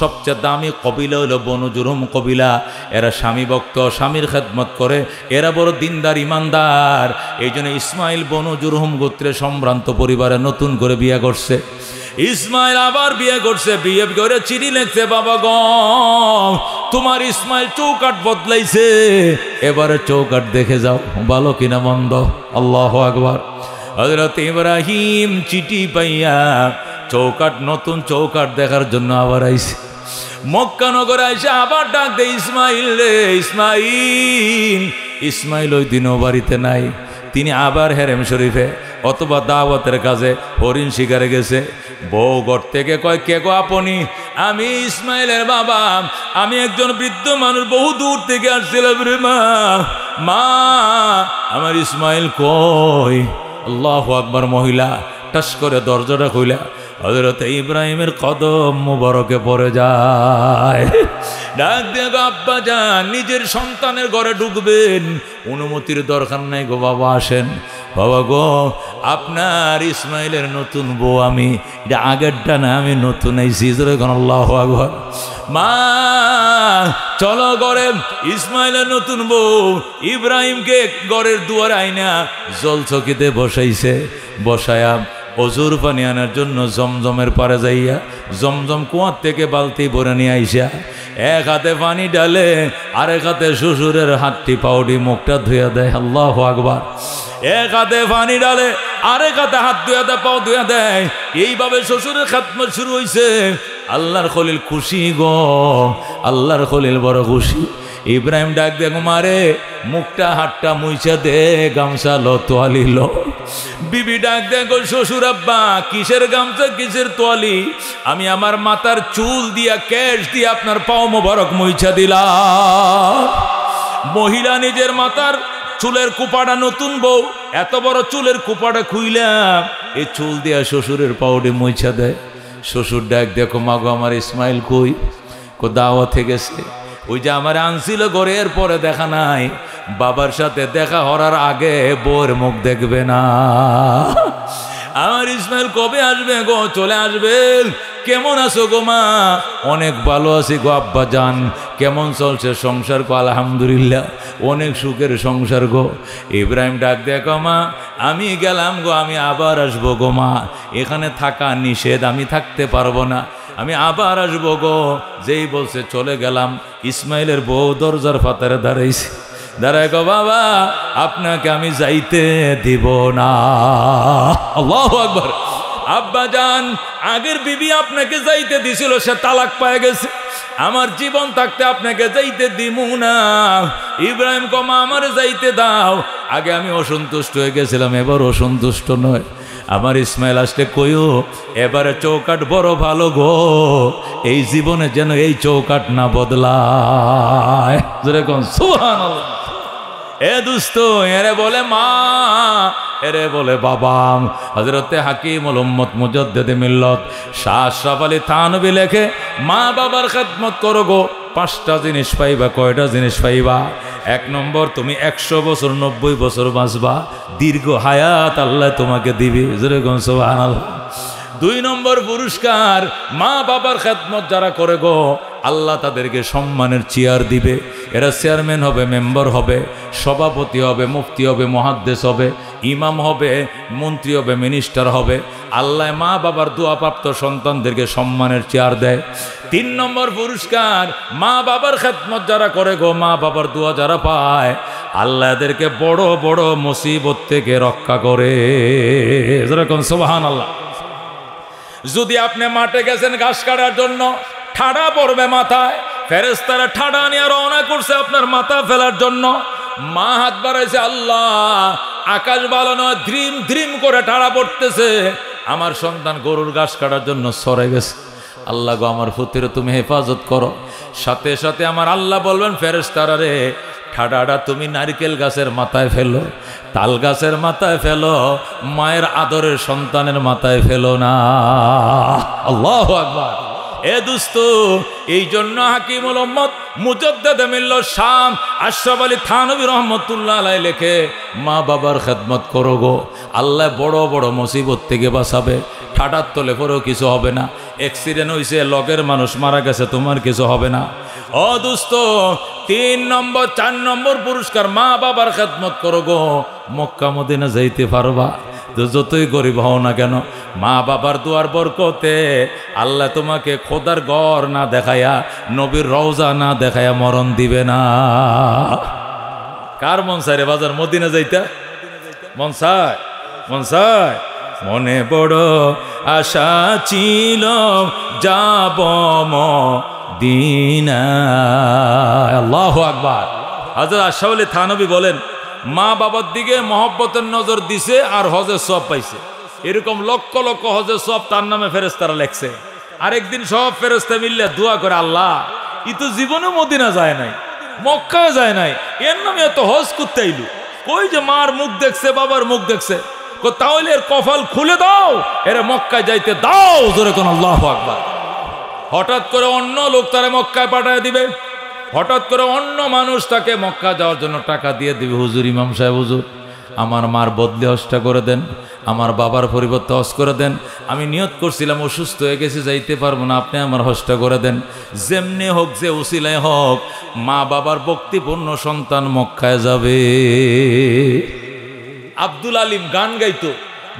সবচেয়ে দামি কবিলা হলো বনু জুরহুম কবিলা এরা স্বামী ভক্ত স্বামীর খেদমত করে এরা বড় দিনদার ইমানদার এইজন্য ইসমাইল বনু জুরহুম গোত্রে সম্ভ্রান্ত পরিবারে নতুন করে বিয়ে করছে ইসমাইল আবার বিয়ে করছে বিয়ে করে চিঠি লিখছে বাবা গো তোমার ইসমাইল চৌকাট বদলাইছে এবারে চৌকাট দেখে যাও ভালো কিনা মন্দ আল্লাহু আকবার হযরত ইব্রাহিম চিঠি পাইয়া চৌকাট নতুন চৌকাট দেখার জন্য আবার আইছে মক্কা নগরে আইসে আবার ডাক দে ইসমাইল রে ইসমাইল ইসমাইল ওই দিনও বাড়িতে নাই তিনি আবার হেরেম শরীফে অথবা দাওয়াতের কাজে হরিণ শিকারে গেছে বউ ঘর থেকে কয় কে গো আপনি আমি ইসমাইলের বাবা আমি একজন বৃদ্ধ মানুষ বহু দূর থেকে আসছিলাম রে মা মা আমার ইসমাইল কই আল্লাহু আকবার মহিলা টাস করে দরজাটা খুইলা হযরত ইব্রাহিমের কদম মুবারকে পড়ে যায় ডাক দিয়ে গো আব্বা যান নিজের সন্তানের ঘরে ঢুকবেন অনুমতির দরকার নাই গো বাবা আসেন বাবা গো আপনার ইসমাইলের নতুন বউ আমি এটা আগেরটা না আমি নতুন আইছি আল্লাহু আকবার মা চলো ঘরে ইসমাইলের নতুন বউ ইব্রাহিমকে ঘরের দুয়ারে আইনা জলচকিতে বসাইছে বসায়া অজুর পানি আনার জন্য জমজমের পারে যাইয়া জমজম কুয়ার থেকে বালতি ভরে নিয়ে আইসা এক হাতে পানি ডালে আরেক হাতে শ্বশুরের হাতটি পাউডি মুখটা ধুয়ে দেয় আল্লাহু আকবার এক হাতে পানি ডালে আরেক হাতে হাত ধুয়ে দেয় পাও ধুয়ে দেয় এইভাবে শ্বশুরের খাতমত শুরু হয়েছে আল্লাহর খলিল খুশি গো আল্লাহর খলিল বড় খুশি ইব্রাহিম ডাক দে মারে মুখটা হাতটা মুইছা দে গামছা লো তোয়ালি লো বিবি ডাক দে গো শ্বশুর আব্বা কিসের গামছা কিসের তোয়ালি আমি আমার মাথার চুল দিয়া কেশ দিয়ে আপনার পাও মোবারক মুইছা দিলাম মহিলা নিজের মাথার চুলের কুপাটা নতুন বউ এত বড় চুলের কুপাটা খুইলাম এই চুল দিয়া শ্বশুরের পাউডি মুইছা দেয় শ্বশুর ডাক দেখো মাগো আমার ইসমাইল কই কো দাওয়াতে গেছে ওই যে আমার আনছিল ঘরের পরে দেখা নাই বাবার সাথে দেখা হওয়ার আগে বউর মুখ দেখবে না আমার ইসমাইল কবে আসবে গো চলে আসবে কেমন আছো গো মা অনেক ভালো আছি গো আব্বা জান কেমন চলছে সংসার গো আলহামদুলিল্লাহ অনেক সুখের সংসার গো ইব্রাহিম ডাক দেখো মা আমি গেলাম গো আমি আবার আসবো গো মা এখানে থাকা নিষেধ আমি থাকতে পারবো না আমি আবার আসবো গো যেই বলছে চলে গেলাম ইসমাইলের বউ দরজার ফাতারে দাঁড়াইছে দাঁড়ায় গো বাবা আপনাকে আমি যাইতে দিব না আল্লাহু আকবার আব্বা জান আগের বিবি আপনাকে যাইতে দিছিল সে তালাক পায় গেছে আমার জীবন থাকতে আপনাকে যাইতে দিমু না ইব্রাহিম কমা আমার যাইতে দাও আগে আমি অসন্তুষ্ট হয়ে গেছিলাম এবার অসন্তুষ্ট নয় আমার ইসমাইল আসলে কইও এবারে চৌকাট বড় ভালো গো এই জীবনে যেন এই চৌকাট না বদলায় যেরকম সুবহানাল্লাহ এ দুস্ত এরে বলে মা এরে বলে বাবা হযরতে হাকিমুল উম্মত মুজাদ্দিদে মিল্লাত শাহ আশরাফ আলী থানভী লেখে মা বাবার খেদমত করো গো পাঁচটা জিনিস পাইবা কয়টা জিনিস পাইবা এক নম্বর তুমি 100 বছর 90 বছর বাঁচবা দীর্ঘ হায়াত আল্লাহ তোমাকে দিবে যেরকম সুবহানাল্লাহ দুই নম্বর পুরস্কার মা বাবার খেদমত যারা করে গো আল্লাহ তাদেরকে সম্মানের চেয়ার দিবে এরা চেয়ারম্যান হবে মেম্বার হবে সভাপতি হবে মুফতি হবে মুহাদ্দিস হবে ইমাম হবে মন্ত্রী হবে মিনিস্টার হবে আল্লাহ মা বাবার দোয়াপ্রাপ্ত সন্তানদেরকে সম্মানের চেয়ার দেয় তিন নম্বর পুরস্কার মা বাবার খেদমত যারা করে গো মা বাবার দোয়া যারা পায় আল্লাহ এদেরকে বড় বড় মুসিবত থেকে রক্ষা করে যেরকম সুবহানাল্লাহ যদি আপনি মাঠে গেছেন ঘাস কাটার জন্য ঠাডা পড়বে মাথায় ফেরেশতারা ঠাডা নিয়ে রওনা করছে আপনার মাথা ফেলার জন্য মা হাত বাড়াইছে, আল্লাহ আকাশ ভালো নয়, ধ্রিম ধ্রিম করে টাড়া পড়তেছে, আমার সন্তান গরুর ঘাস কাটার জন্য সরে গেছে। আল্লাহ গো আমার পুত্রের তুমি হেফাজত করো। সাথে সাথে আমার আল্লাহ বলবেন, ফেরেশতারা রে, ঠাডাটা তুমি নারকেল গাছের মাথায় ফেলো, তাল গাছের মাথায় ফেলো, মায়ের আদরের সন্তানের মাথায় ফেলো না। আল্লাহু আকবার। এ দোস্ত, এই জন্য হাকিমুল উম্মত মুজাদ্দিদ মিল্লাত শাম আশরাফ আলী থানভী রহমাতুল্লাহ আলাইহি লেখে, মা বাবার খেদমত করো গো, আল্লাহ বড় বড় মুসিবত থেকে বাঁচাবে। ঠাডার তলে পরেও কিছু হবে না। অ্যাক্সিডেন্ট হয়েছে, লগের মানুষ মারা গেছে, তোমার কিছু হবে না। ও দোস্ত, 3 নম্বর 4 নম্বর পুরস্কার, মা বাবার খেদমত করো গো, মক্কা মদিনা যাইতে পারবা। তো যতই গরিব হও না কেন, মা বাবার দুয়ার বরকতে আল্লাহ তোমাকে খোদার ঘর না দেখায়া, নবীর রওজা না দেখায়া মরণ দিবে না। কার মন চায় রে বাজার মদিনা যাইতা? মন চায়? মন চায়? মনে বড় আশা ছিল যাব মদিনায়। আল্লাহু আকবার। হযরত আশরাফ আলী থানভী বলেন, মা বাবার দিকে মহব্বতের নজর দিছে আর হজের সওয়াব পাইছে। এরকম লক্ষ লক্ষ হজের সওয়াব তার নামে ফেরেশতারা লেখছে। আরেকদিন সব ফেরেশতা মিললে দোয়া করে, আল্লাহ ই তো জীবনে মদিনা যায় নাই, মক্কায় যায় নাই, এর নামে এত হজ করতে আইলু, কই যে মার মুখ দেখছে, বাবার মুখ দেখছে, তাহলে এর কপাল খুলে দাও, এরা মক্কায় যাইতে দাও। জোরে কোন আল্লাহু আকবার। হঠাৎ করে অন্য লোক তারা মক্কায় পাঠায় দিবে, হঠাৎ করে অন্য মানুষ তাকে মক্কা যাওয়ার জন্য টাকা দিয়ে দিবে। হুজুর, ইমাম সাহেব হুজুর, আমার মার বদলে হজটা করে দেন, আমার বাবার পরিবর্তে হজ করে দেন, আমি নিয়ত করছিলাম অসুস্থ হয়ে গেছি, যাইতে পারবো না, আপনি আমার হজটা করে দেন। যেমনি হোক, যে উসিলায় হোক, মা বাবার ভক্তিপূর্ণ সন্তান মক্কায় যাবে। আব্দুল আলিম গান গাইতো,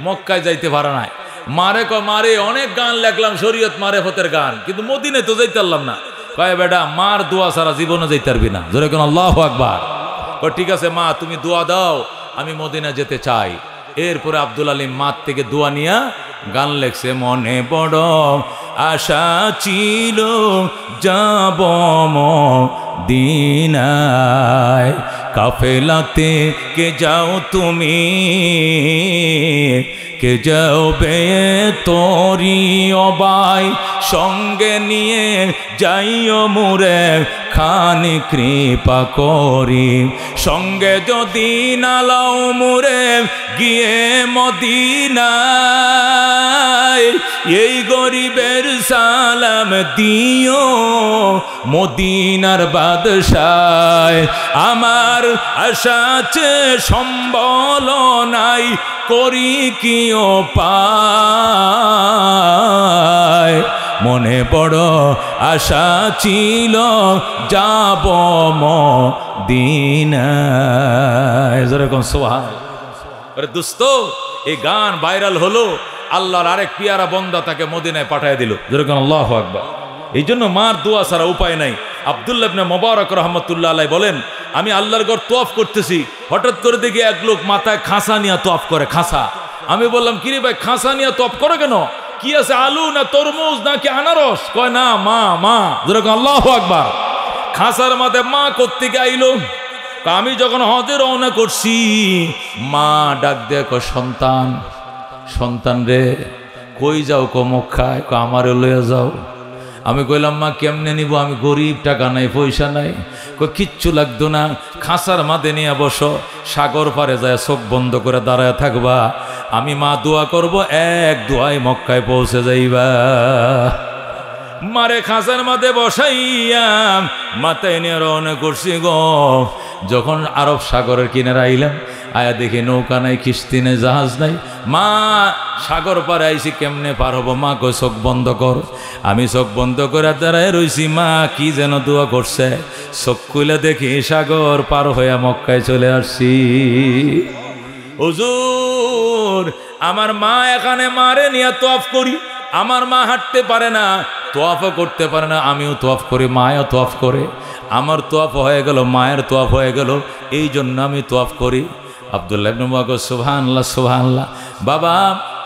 মক্কায় যাইতে পারে নাই। মারে মারে অনেক গান লেখলাম, শরীয়ত মারেফতের গান, কিন্তু মদিনায় তো যাইতে পারলাম না। কয় বেটা, মার দোয়া ছাড়া জীবনে যাইতে পারবি না। জোরে কোন আল্লাহু আকবার। ঠিক আছে মা, তুমি দোয়া দাও, আমি মদিনা যেতে চাই। এরপরে আব্দুল আলিম মার থেকে দোয়া নিয়া গান লেখছে, মনে বড় আশা ছিল যাব মদিনায়, কাফেলাতে কে যাও তুমি, কে যাও বে তোরি অবাই, সঙ্গে নিয়ে যাইও মুরে খানি কৃপা করি, সঙ্গে যদি নালাও মুরে গিয়ে মদিনায়, এই গরিবের সালাম দিও মদিনার বাদশায়, আমার আশা আছে সম্বল নাই, করি কি উপায়, মনে বড় আশা ছিল যাব মদিনায়। যেরকম সুবহানাল্লাহ। দোস্ত, এই গান ভাইরাল হলো, আল্লাহর আরেক পিয়ারা বন্দা তাকে মদিনায় পাঠিয়ে দিল। যেরকম আল্লাহু আকবার। এই জন্য মার দোয়া ছাড়া উপায় নাই। আব্দুল্লাহ ইবনে মুবারক রাহমাতুল্লাহ আলাইহি বলেন, আমি আল্লাহর ঘর তওয়াফ করতেছি, হঠাৎ করে দেখি এক লোক মাথায় খাঁসা নিয়ে তওয়াফ করে। খাঁসা। আমি বললাম, কিরে ভাই, খাঁসা নিয়ে তওয়াফ করে কেন? কি আছে, আলু না তরমুজ নাকি আনারস? কয় না, মা মা। যেরকম আল্লাহু আকবার। খাঁসার মাথায় মা কোত্থেকে আইলো? আমি যখন হজে রওনা করছি, মা ডাক দেখো, সন্তান, সন্তান রে, কই যাও? কো মক্কায়। আমারে লইয়া যাও। আমি কইলাম, মা কেমনে নিব, আমি গরিব, টাকা নাই, পয়সা নাই। কিচ্ছু লাগতো না, খাঁচার মাঝে নিয়ে বসো, সাগর পারে যায় চোখ বন্ধ করে দাঁড়ায় থাকবা, আমি মা দোয়া করব, এক দোয়ায় মক্কায় পৌঁছে যাইবা। মারে খাঁচার মাঝে বসাইয়া মাথায় নিয়ে রওনা করছি গো। যখন আরব সাগরের কিনারে আইলাম, আয়া দেখি নৌকা নাই, কিস্তি নাই, জাহাজ নাই। মা, সাগর পার আইছি, কেমনে পার হবো? মা কই, চোখ বন্ধ কর। আমি চোখ বন্ধ করে দাঁড়ায় রইছি। মা কি যেন দোয়া করছে, চোখ খুলে দেখি সাগর পার হইয়া মক্কায় চলে আসছি। হুজুর, আমার মা এখানে মারে নিয়ে তওয়াফ করি, আমার মা হাঁটতে পারে না, তোয়াফও করতে পারে না, আমিও তোয়াফ করি, মায়ও তোয়াফ করে। আমার তোয়াফ হয়ে গেল, মায়ের তোয়াফ হয়ে গেল, এই জন্য আমি তোয়াফ করি। আব্দুল্লাহ ইবনে মুবারক, সুবহানাল্লাহ সুবহানাল্লাহ। বাবা,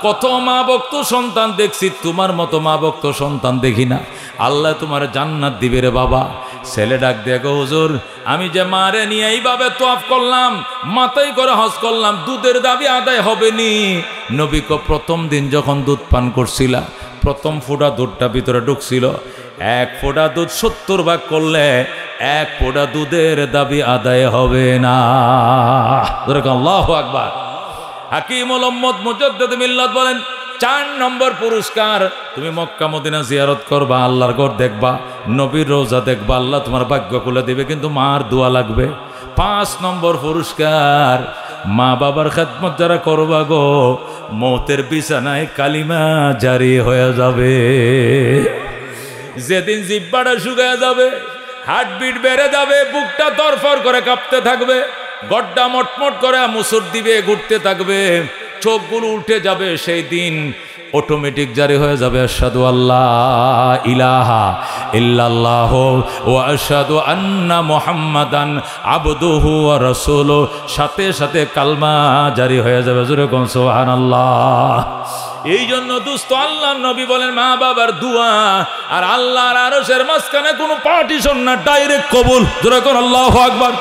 কত মা ভক্ত সন্তান দেখছি, তোমার মতো মা ভক্ত সন্তান দেখি না। আল্লাহ তোমার জান্নাত দিবে রে বাবা। ছেলে ডাক দিয়ে গো হুজুর, আমি যে মারে নিয়ে এইভাবে তোয়াফ করলাম, মাথায় করে হজ করলাম, দুধের দাবি আদায় হবে নি? নবী কো প্রথম দিন যখন দুধ পান করছিলা, প্রথম ফোঁটা দুধটা ভিতরে ঢুকছিল, এক ফোঁটা দুধ 70 ভাগ করলে এক ফোঁটা দুধের দাবি আদায় হবে না। আল্লাহু আকবার। হাকিমুল উম্মত মুজাদ্দিদ মিল্লাত বলেন, 4 নম্বর পুরস্কার, তুমি মক্কা মদিনা জিয়ারত করবা, আল্লাহর ঘর দেখবা, নবীর রোজা দেখবা, আল্লাহ তোমার ভাগ্য খুলে দিবে, কিন্তু মার দোয়া লাগবে। 5 নম্বর পুরস্কার, মা বাবার খেদমত যারা করবা গো, মৌতের বিছানায় কালিমা জারি হয়ে যাবে। যেদিন জিহ্বাটা শুকিয়ে যাবে, হার্টবিট বেড়ে যাবে, বুকটা দরফর করে কাঁপতে থাকবে, গড্ডা মটমট করে মুসুর দিবে, ঘুরতে থাকবে, চোখগুলো উঠে যাবে, সেই দিন অটোমেটিক জারি হয়ে যাবে আশহাদু আল্লাহ ইলাহা ইল্লাল্লাহ ওয়া আশহাদু আন্না মুহাম্মাদান আবদুহু ওয়া রাসূলুহু, সাথে সাথে কালমা জারি হয়ে যাবে। জোরে কোন সুবহানাল্লাহ। এই জন্য দোস্ত, আল্লাহর নবী বলেন, মা বাবার দোয়া আর আল্লাহর আরশের মাঝখানে কোনো পার্টিশন না, ডাইরেক্ট কবুল। জোরে কোন আল্লাহু আকবার।